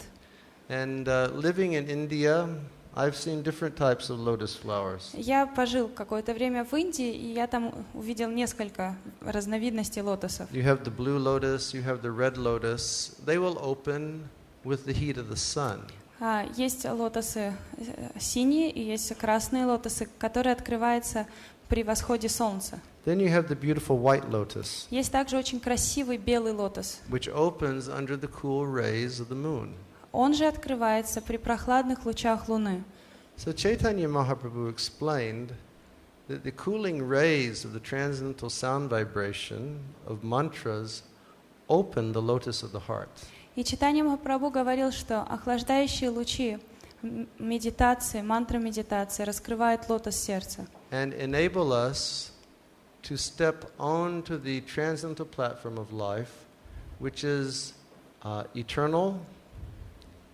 Speaker 1: And living in India, I've seen different types of lotus flowers.
Speaker 2: Я пожил какое-то время в Индии, и я там увидел несколько разновидностей лотосов.
Speaker 1: You have the blue lotus, you have the red lotus. They will open with the heat of the sun.
Speaker 2: Есть лотосы синие и есть красные лотосы, которые открываются при восходе солнца.
Speaker 1: Then you have the beautiful white lotus,
Speaker 2: Есть также очень красивый белый лотос.
Speaker 1: which opens under the cool rays of the moon.
Speaker 2: Он же открывается при прохладных лучах луны.
Speaker 1: So Chaitanya Mahaprabhu explained that the cooling rays of the transcendental sound vibration of mantras open the lotus of the heart.
Speaker 2: И Чайтанья Махапрабху говорил, что охлаждающие лучи медитации, мантры медитации раскрывают лотос сердца.
Speaker 1: And enable us to step onto the transcendental platform of life, which is eternal,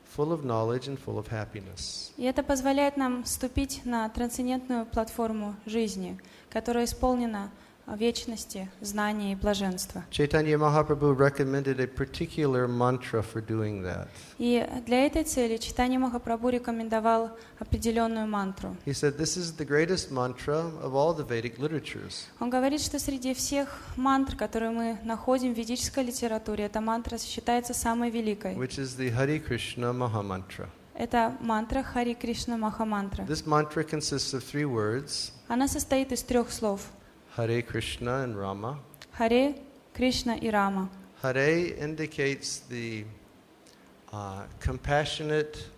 Speaker 1: full of knowledge and full of happiness.
Speaker 2: И это позволяет нам вступить на трансцендентную платформу жизни, которая исполнена вечности, знания и блаженства.
Speaker 1: Chaitanya Mahaprabhu recommended a particular mantra for doing that.
Speaker 2: И для этой цели Чайтанья Махапрабху рекомендовал определенную мантру.
Speaker 1: He said this is the greatest mantra of all the Vedic literatures.
Speaker 2: Он говорит, что среди всех мантр, которые мы находим в ведической литературе, эта мантра считается самой великой.
Speaker 1: Which is the Hare Krishna Mahamantra.
Speaker 2: Это мантра Хари Кришна Махамантра.
Speaker 1: This mantra consists of 3 words,
Speaker 2: Она состоит из 3 слов.
Speaker 1: Hare Krishna and Rama.
Speaker 2: Харе, Кришна и Рама.
Speaker 1: Hare indicates the compassionate,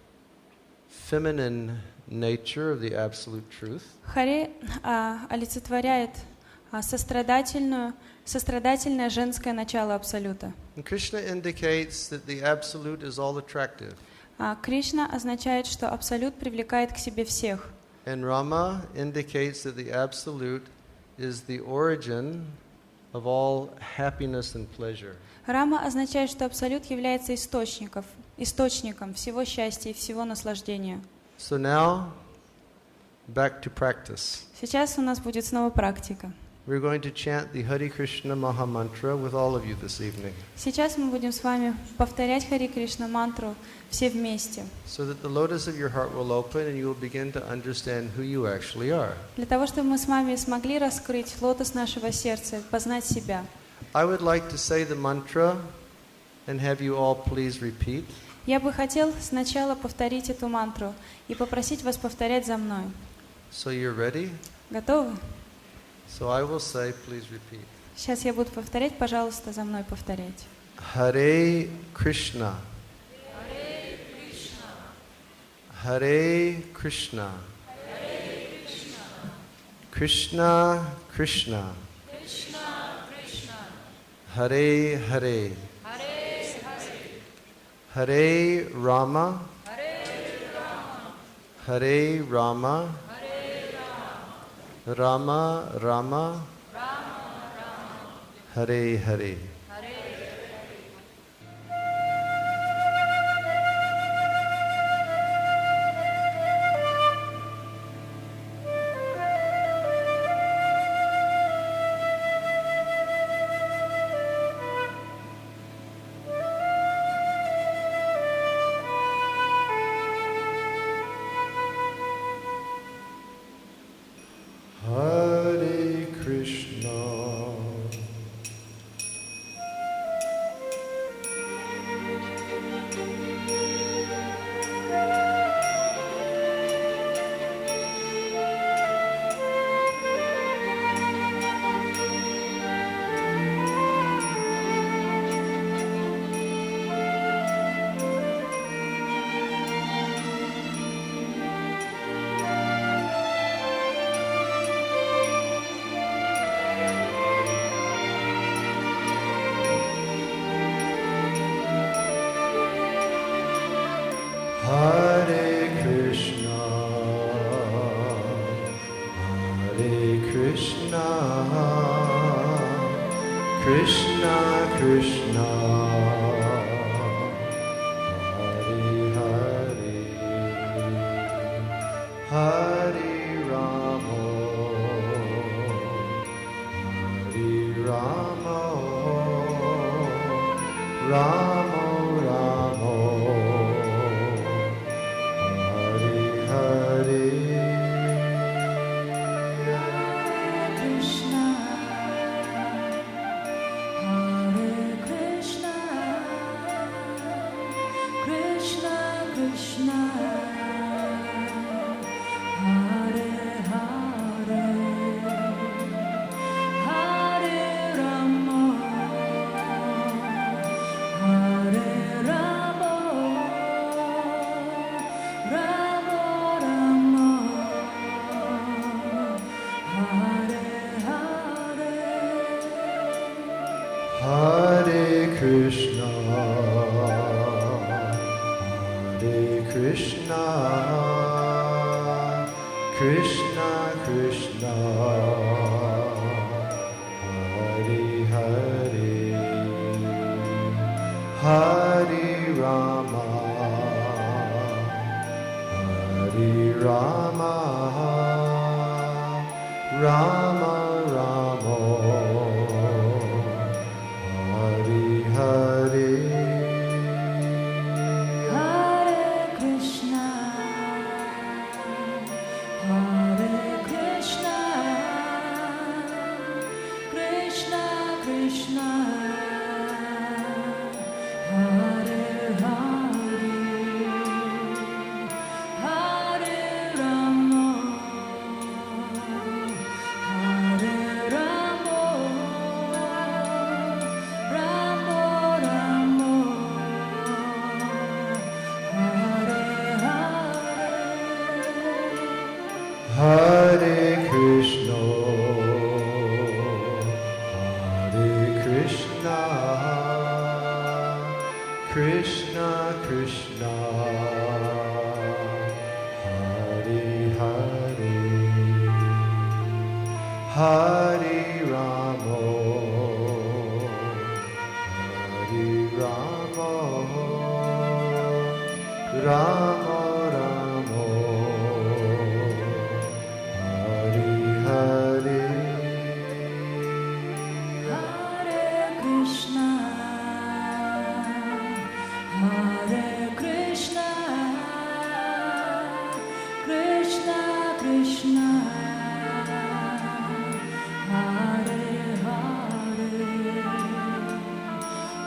Speaker 1: feminine nature of the absolute truth.
Speaker 2: Харе олицетворяет сострадательное женское начало Абсолюта.
Speaker 1: And Krishna indicates that the absolute is all attractive.
Speaker 2: Кришна означает, что Абсолют привлекает к себе всех.
Speaker 1: And Rama indicates that the absolute is the origin of all happiness and pleasure.
Speaker 2: Рама означает, что Абсолют является источником всего счастья и всего наслаждения.
Speaker 1: So now, back to practice.
Speaker 2: Сейчас у нас будет снова практика.
Speaker 1: We're going to chant the Hare Krishna Mahamantra with all of you this evening,
Speaker 2: Сейчас мы будем с вами повторять Хари Кришна мантру все вместе,
Speaker 1: so that the lotus of your heart will open and you will begin to understand who you actually are.
Speaker 2: для того, чтобы мы с вами смогли раскрыть лотос нашего сердца, познать себя.
Speaker 1: I would like to say the mantra and have you all please repeat.
Speaker 2: Я бы хотел сначала повторить эту мантру и попросить вас повторять за мной.
Speaker 1: So you're ready?
Speaker 2: Готовы?
Speaker 1: So I will say, please repeat.
Speaker 2: Сейчас я буду повторять, пожалуйста, за мной повторять.
Speaker 1: Hare Krishna. Hare Krishna. Krishna Krishna. Hare Hare. Hare Rama. Hare Rama. Rama Rama. Hare Hare. Hare Krishna. Hare Krishna, Hare Krishna, Krishna Krishna, Hare Hare. Hare Ramo, Hare Ramo, Ramo Ramo, Hare Hare.
Speaker 3: Krishna, Hare Krishna, Krishna Krishna, Hare Hare, Hare Rama, Hare Rama, Rama Rama, Hare Hare.
Speaker 1: Hare Krishna, Hare Krishna, Krishna Krishna, Hare Hare, Hare Rama, Hare Rama, Rama Rama, Hare Hare.
Speaker 3: Hare Krishna, Hare Krishna, Krishna Krishna, Hare Hare, Hare Rama, Hare Rama, Rama Rama, Hare Hare.
Speaker 1: Hare Krishna, Hare Krishna, Krishna Krishna, Hare Hare, Hare Rama, Hare Rama, Rama Rama, Hare Hare.
Speaker 3: Hare Krishna, Hare Krishna, Krishna Krishna, Hare Hare,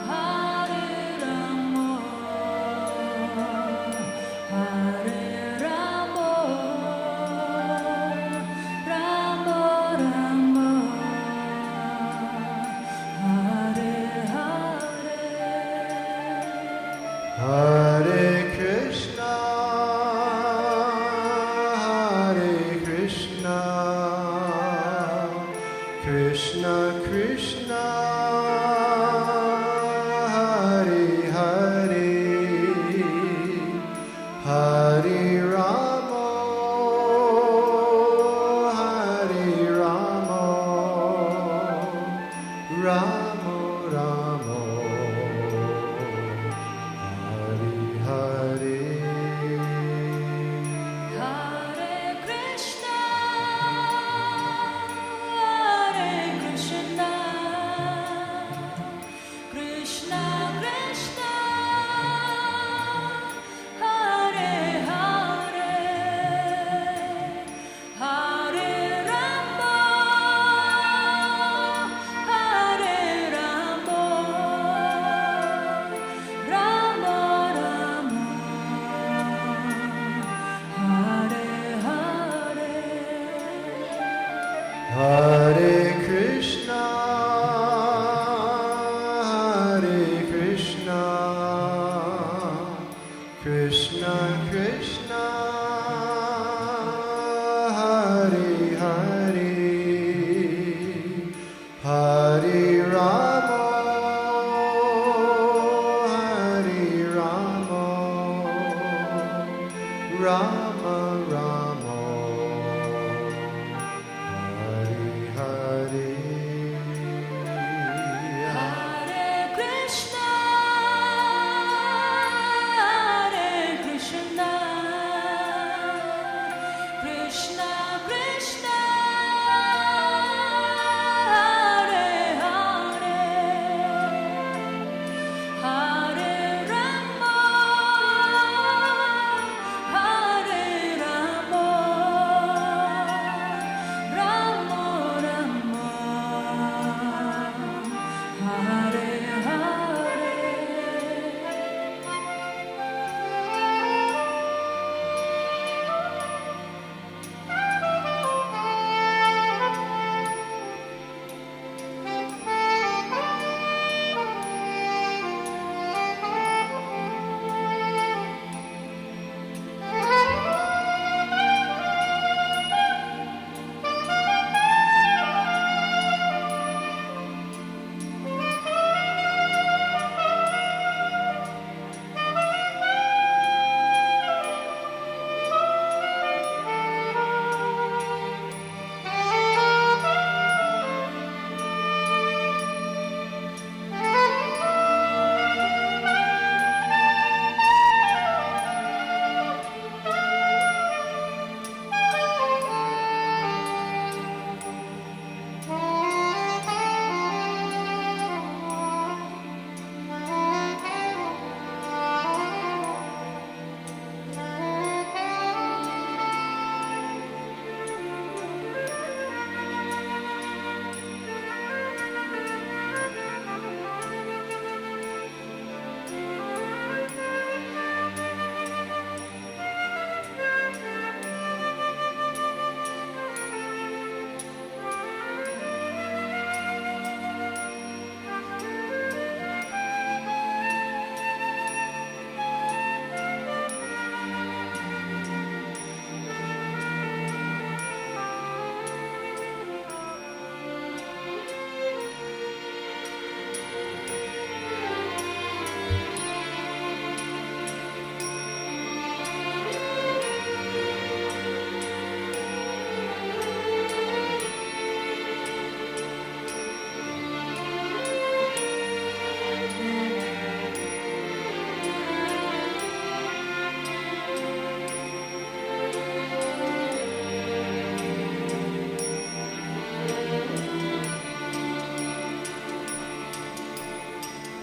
Speaker 3: Hare Rama, Hare Rama, Rama Rama, Hare Hare.
Speaker 1: Hare Krishna, Hare Krishna, Krishna Krishna, Hare Hare, Hare Rama, Hare Rama, Rama Rama, Hare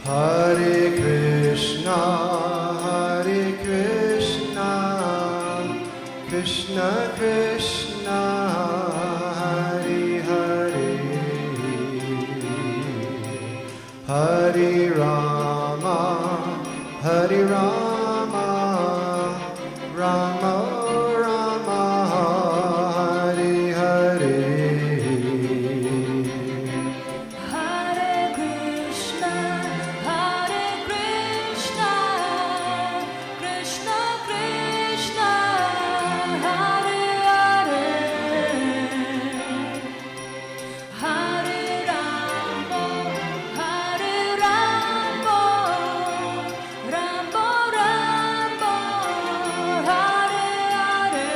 Speaker 1: Hare Krishna, Krishna Krishna, Hare Hare, Hare Rama, Hare Rama, Rama Rama, Hare Hare.
Speaker 3: Hare Krishna, Krishna Krishna, Hare Hare, Hare Rama, Rama Rama, Hare Hare.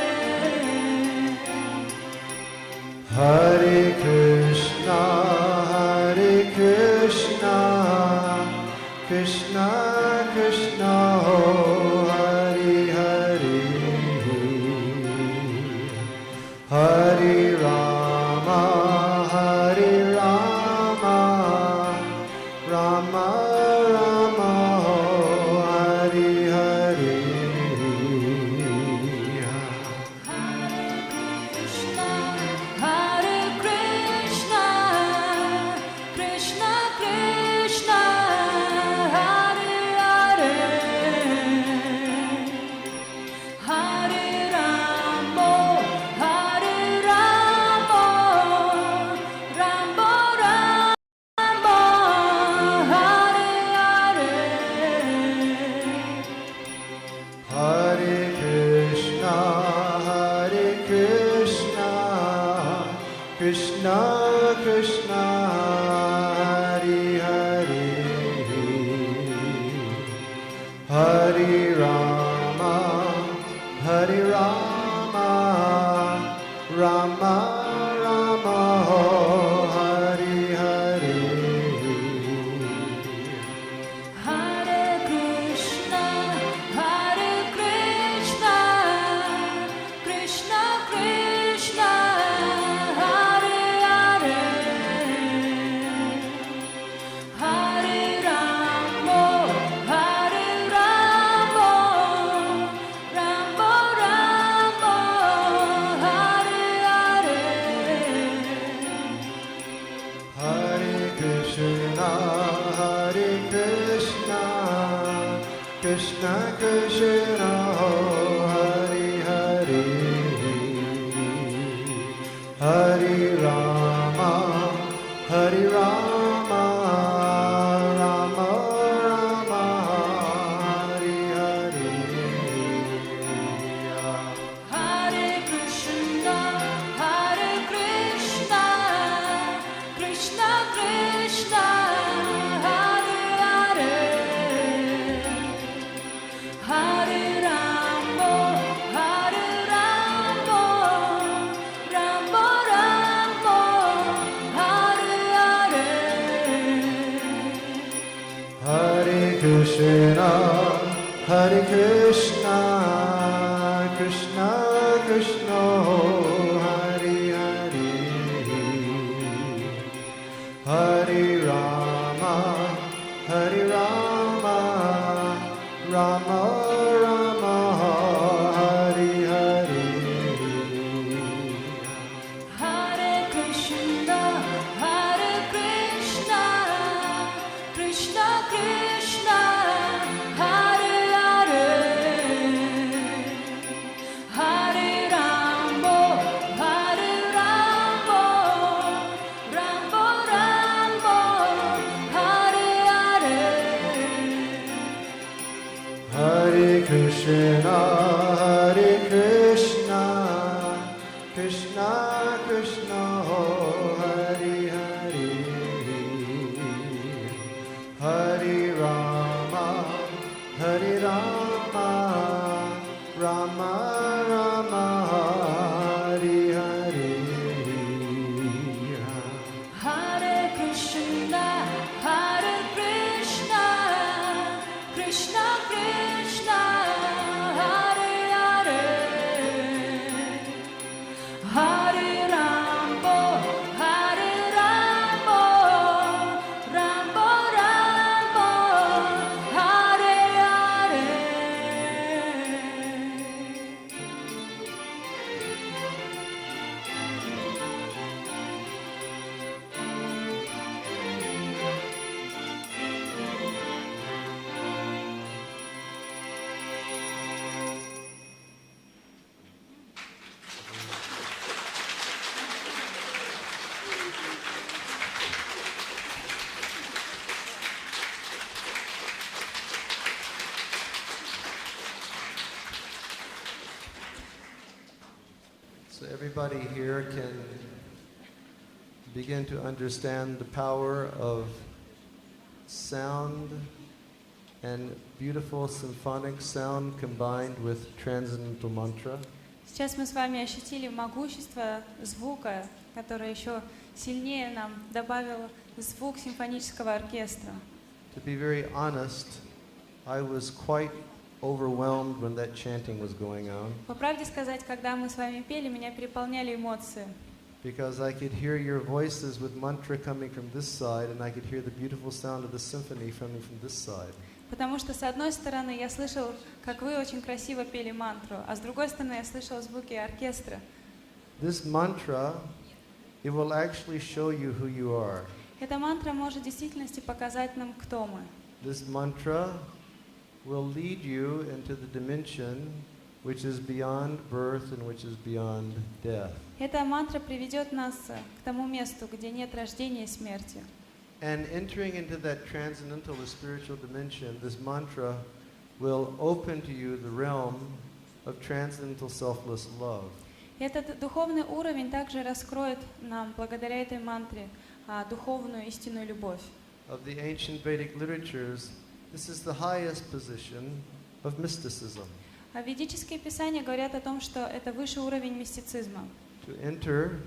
Speaker 1: Hare Krishna, Krishna Krishna, Hare Hare, Hare Rama, Rama Rama, Hare Hare.
Speaker 3: Krishna, Krishna Krishna, Hare Hare, Hare Rama, Rama Rama, Hare Hare.
Speaker 1: Hare Krishna, Krishna Krishna, Hare Hare, Hare Rama, Rama Rama, Hare Hare.
Speaker 3: Hare Krishna, Krishna Krishna, Hare Hare, Hare Rama, Rama Rama, Hare Hare.
Speaker 1: Hare Krishna, Krishna Krishna, Hare Hare, Hare Rama, Rama Rama, Hare Hare.
Speaker 3: Hare Krishna, Krishna Krishna, Hare Hare, Hare Rama, Rama Rama, Hare Hare.
Speaker 1: Hare Krishna, Krishna Krishna, Hare Hare, Hare Rama, Rama Rama, Hare Hare.
Speaker 3: Hare Krishna, Krishna Krishna, Hare Hare, Hare Rama, Rama Rama, Hare Hare.
Speaker 1: Hare Krishna, Krishna Krishna, Hare Hare, Hare Rama, Rama Rama, Hare Hare.
Speaker 3: Hare Krishna, Krishna Krishna, Hare Hare, Hare Rama, Rama Rama,
Speaker 1: So everybody here can begin to understand the power of sound and beautiful symphonic sound combined with transcendental mantra.
Speaker 2: Сейчас мы с вами ощутили могущество звука, которое еще сильнее нам добавил звук симфонического оркестра.
Speaker 1: To be very honest, I was quite overwhelmed when that chanting was going on
Speaker 2: По правде сказать, когда мы с вами пели, меня переполняли эмоции.
Speaker 1: because I could hear your voices with mantra coming from this side and I could hear the beautiful sound of the symphony coming from this side.
Speaker 2: Потому что, с одной стороны, я слышал, как вы очень красиво пели мантру, а с другой стороны, я слышал звуки оркестра.
Speaker 1: This mantra, it will actually show you who you are.
Speaker 2: Эта мантра может в действительности показать нам, кто мы.
Speaker 1: This mantra will lead you into the dimension which is beyond birth and which is beyond death.
Speaker 2: Эта мантра приведет нас к тому месту, где нет рождения и смерти.
Speaker 1: And entering into that transcendental or spiritual dimension, this mantra will open to you the realm of transcendental selfless love.
Speaker 2: Этот духовный уровень также раскроет нам, благодаря этой мантре, духовную истинную любовь.
Speaker 1: Of the ancient Vedic literatures, this is the highest position of mysticism.
Speaker 2: А ведические писания говорят о том, что это высший уровень мистицизма.
Speaker 1: To enter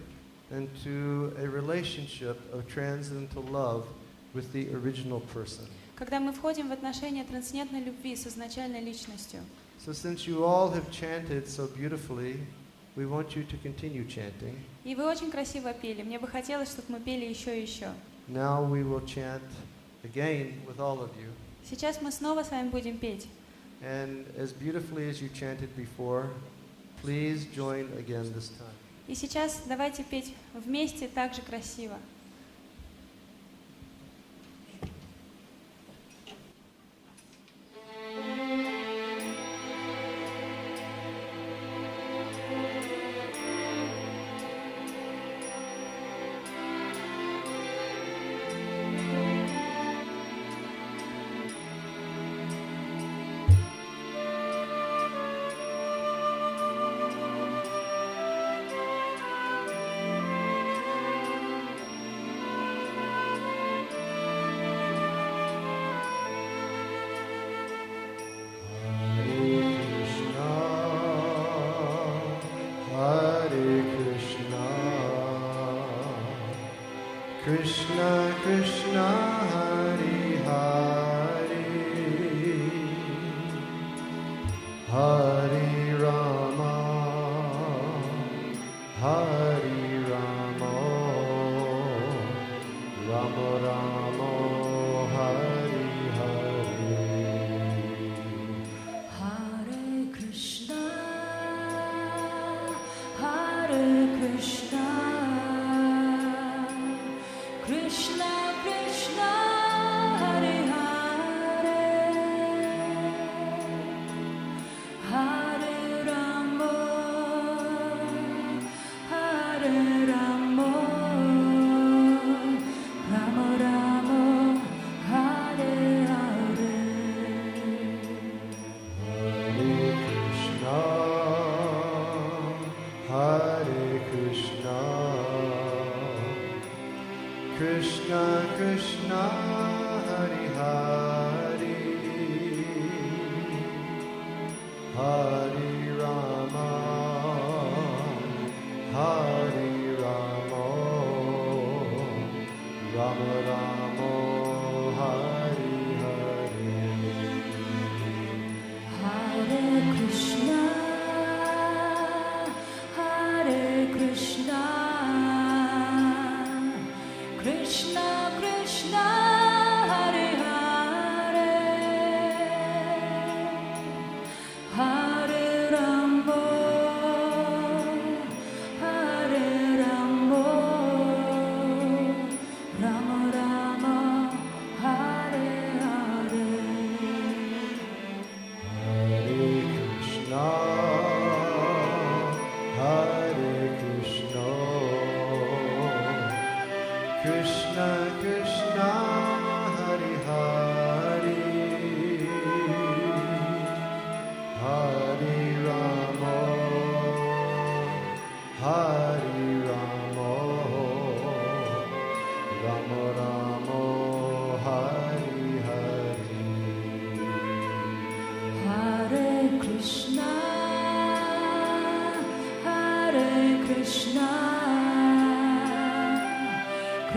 Speaker 1: into a relationship of transcendental love with the original person.
Speaker 2: Когда мы входим в отношения трансцендентной любви с изначальной личностью.
Speaker 1: So since you all have chanted so beautifully, we want you to continue chanting.
Speaker 2: И вы очень красиво пели. Мне бы хотелось, чтобы мы пели еще и еще.
Speaker 1: Now we will chant again with all of you.
Speaker 2: Сейчас мы снова с вами будем петь.
Speaker 1: And as beautifully as you chanted before, please join again this time.
Speaker 2: И сейчас давайте петь вместе так же красиво.
Speaker 1: Krishna Krishna Hare Hare Hare Rama Hare Rama Rama Rama Hare Hare
Speaker 3: Hare Krishna, Hare Krishna, Krishna Krishna,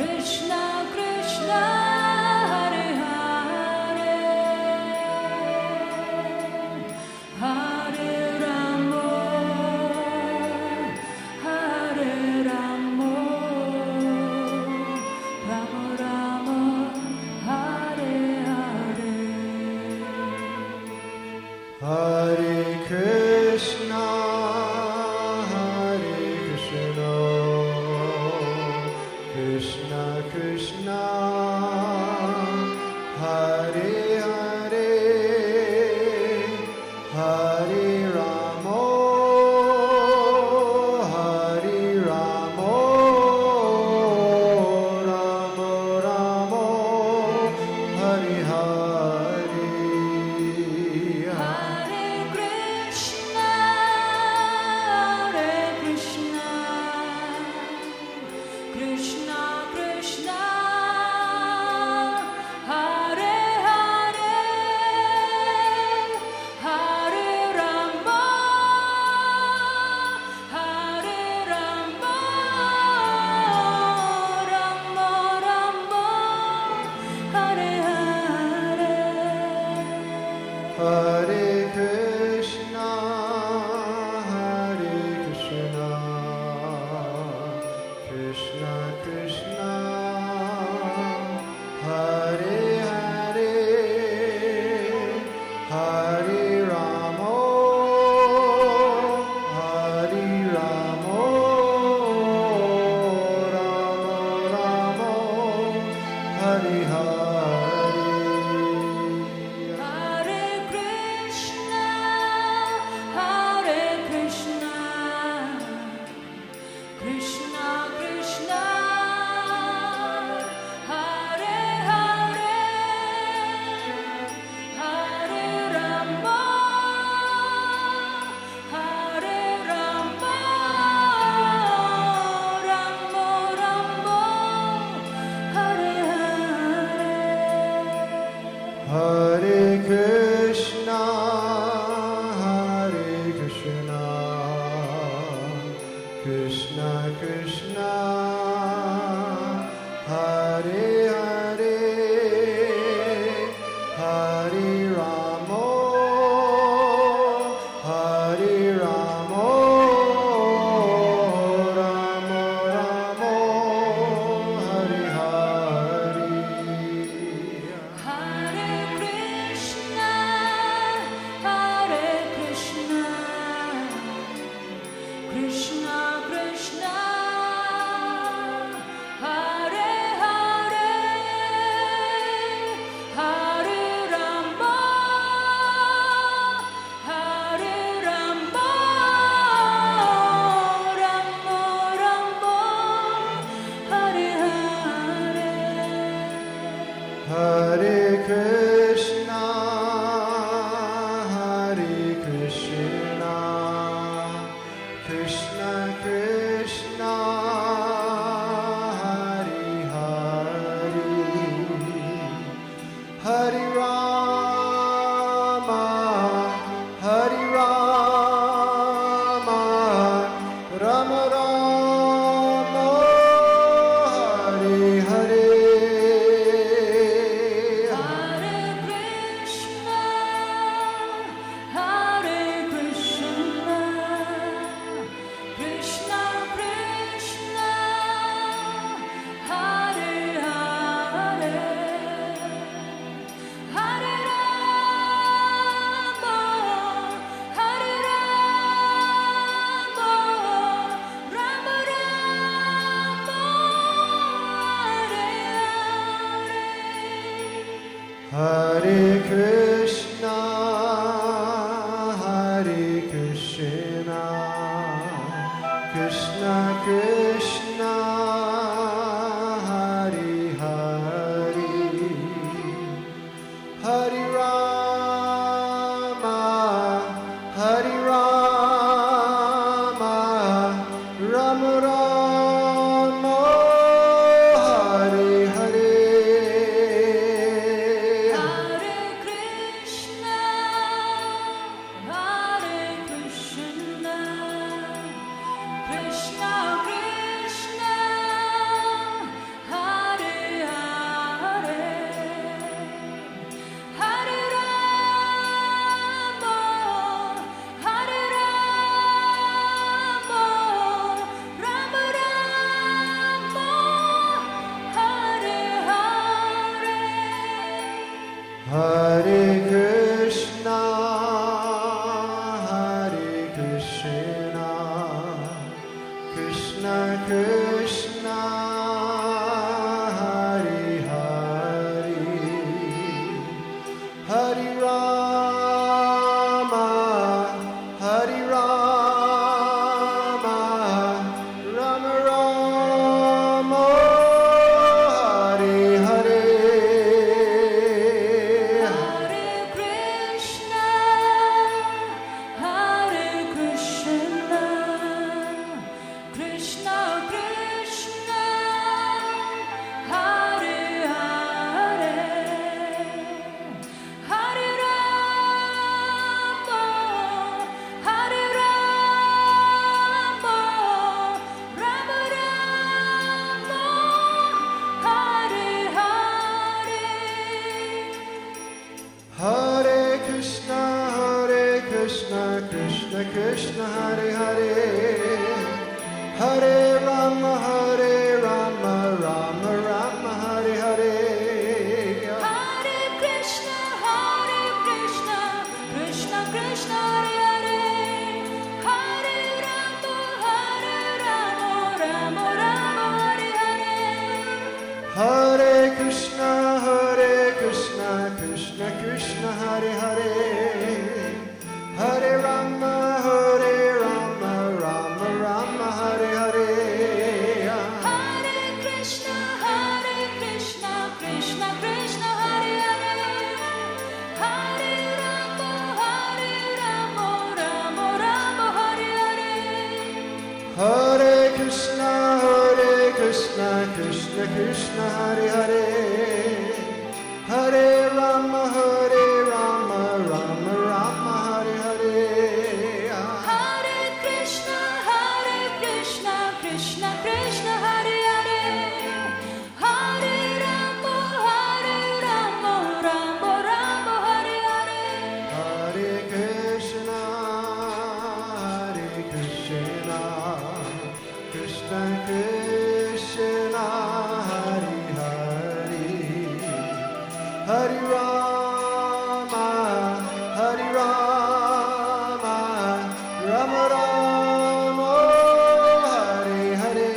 Speaker 3: Krishna Krishna Hare Hare Hare Ramo Hare Ramo Ramo Ramo Hare Hare
Speaker 1: Hare Krishna, Hare Krishna, Krishna Krishna, Hare Hare, Hare Ramo, Hare Ramo, Ramo Ramo, Hare Hare.
Speaker 3: Hare Krishna Krishna Krishna Hare Hare Hare Rama Hare Rama Rama Rama Hare Hare
Speaker 1: Hare Krishna, Hare Krishna, Krishna Krishna, Hare Hare, Hare Ramo, Hare Ramo, Ramo Ramo, Hare Hare.
Speaker 3: Hare Krishna Krishna Krishna Hare Hare Hare Rama Hare Rama Rama Rama Hare Hare
Speaker 1: Hare Krishna, Hare Krishna, Krishna Krishna, Hare Hare, Hare Ramo, Hare Ramo, Ramo Ramo, Hare Hare.
Speaker 3: Hare Krishna Krishna Krishna Hare Hare Hare Rama Hare Rama Rama Rama Hare Hare
Speaker 1: Hare Krishna, Hare Krishna, Krishna Krishna, Hare Hare, Hare Rama, Hare Rama, Rama Rama, Hare Hare.
Speaker 3: Hare Krishna Krishna Krishna Hare Hare Hare Rama Hare Rama Rama Rama Hare Hare
Speaker 1: Hare Krishna, Hare Krishna, Krishna Krishna, Hare Hare, Hare Rama, Hare Rama, Rama Rama, Hare Hare.
Speaker 3: Hare Krishna Krishna Krishna Hare
Speaker 1: Hare Krishna, Hare Krishna, Krishna Krishna, Hare Hare, Hare Rama, Hare Rama, Rama Rama, Hare Hare.
Speaker 3: Hare Krishna, Hare Krishna, Krishna Krishna, Hare Hare, Hare Rama, Hare Rama, Rama Rama, Hare Hare.
Speaker 1: Hare Krishna, Krishna Krishna, Hare Hare, Hare Rama, Rama Rama, Hare Hare.
Speaker 3: Hare Krishna, Krishna Krishna, Hare Hare, Hare Rama, Rama Rama, Hare Hare.
Speaker 1: Hare Krishna, Krishna Krishna, Hare Hare, Hare Rama, Rama Rama, Hare Hare.
Speaker 3: Hare Krishna, Krishna Krishna, Hare Hare, Hare Rama, Rama Rama, Hare Hare.
Speaker 1: Hare Krishna, Krishna Krishna, Hare Hare, Hare Rama, Rama Rama, Hare Hare.
Speaker 3: Hare Krishna, Krishna Krishna, Hare Hare, Hare Rama, Rama Rama, Hare Hare.
Speaker 1: Hare Krishna, Krishna Krishna, Hare Hare, Hare Rama, Rama Rama, Hare Hare.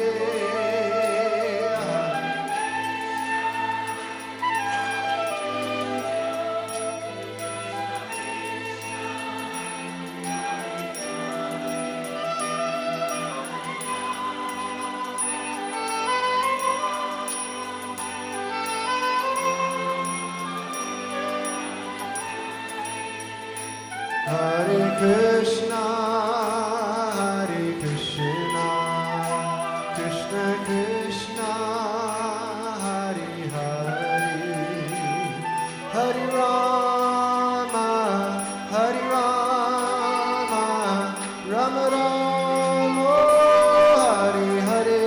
Speaker 1: Hare Krishna, Krishna Krishna, Hare Hare, Hare Rama, Rama Rama, Hare Hare.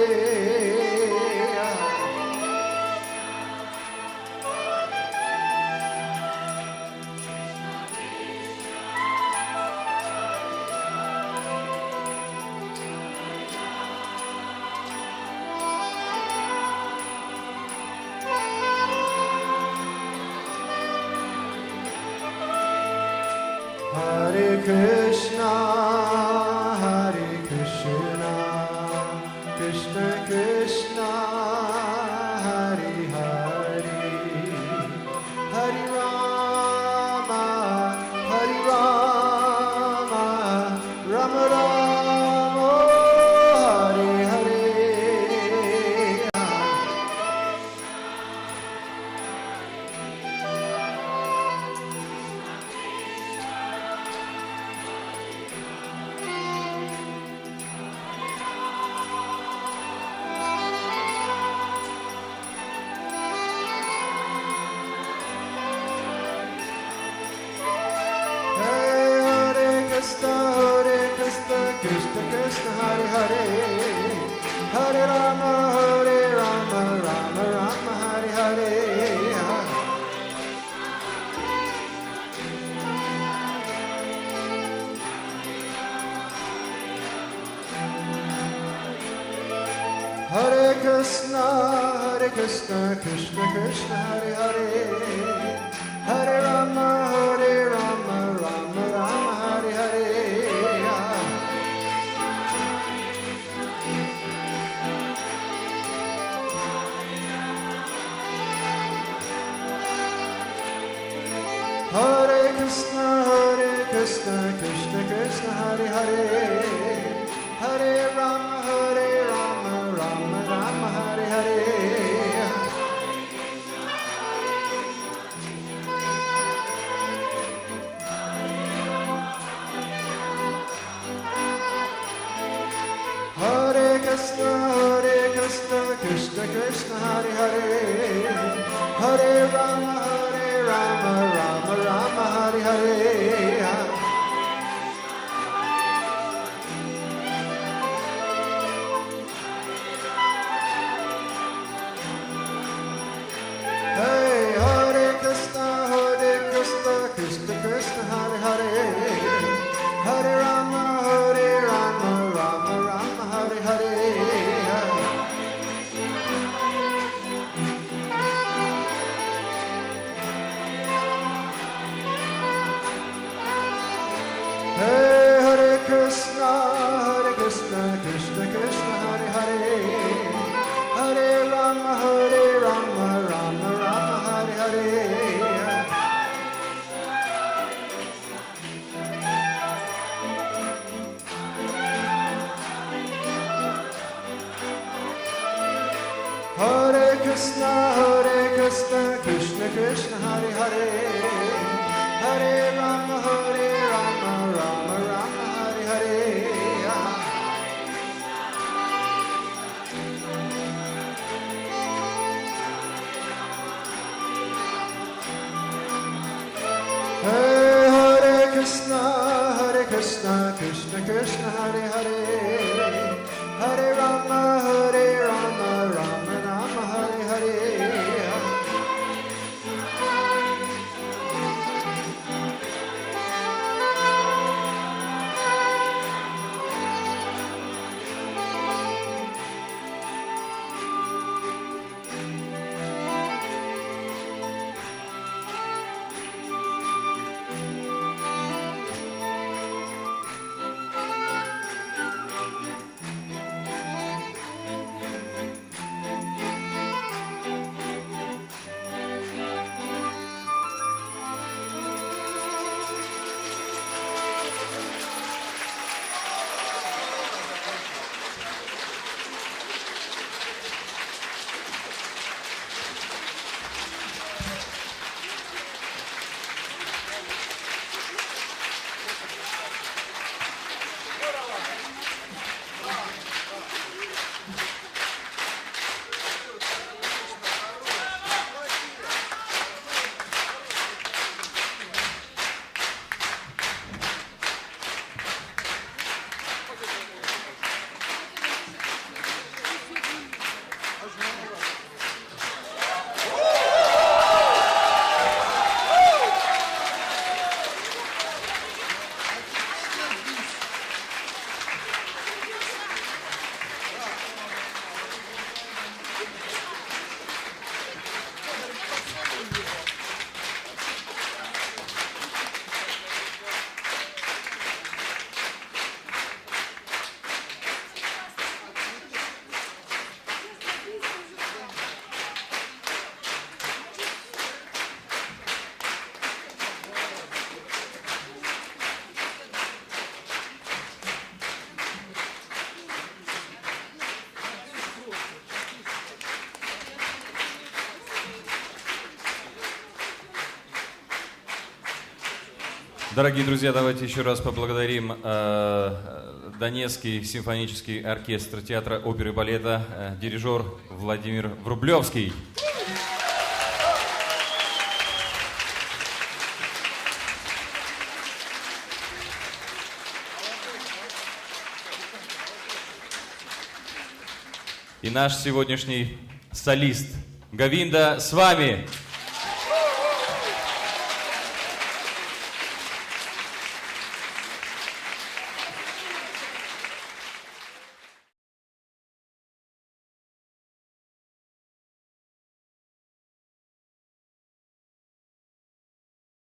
Speaker 1: Hare Krishna, Krishna Krishna, Hare Hare, Hare Rama, Rama Rama, Hare Hare. Krishna Krishna, Hare Hare, Hare Rama, Rama Rama, Hare Hare. Hare Krishna, Krishna Krishna, Hare Hare, Hare Rama. Hare Krishna, Krishna Krishna, Hare Hare, Hare Rama, Rama Rama, Hare Hare. Hare Krishna, Krishna Krishna, Hare Hare, Hare Rama, Rama Rama, Hare Hare. Hey, Hare Krishna, Krishna Krishna, Hare Hare, Hare Rama, Rama Rama, Hare Hare. Hey, Hare Krishna, Krishna Krishna, Hare Hare, Hare Rama, Rama Rama, Hare Hare. Hare Krishna, Krishna Krishna, Hare Hare, Hare Rama, Rama Rama, Hare Hare. Hey, Hare Krishna, Krishna Krishna, Hare Hare, Hare Rama, Rama Rama, Hare Hare.
Speaker 4: Дорогие друзья, давайте еще раз поблагодарим Донецкий симфонический оркестр театра оперы и балета, дирижер Владимир Врублевский. И наш сегодняшний солист Говинда Свами.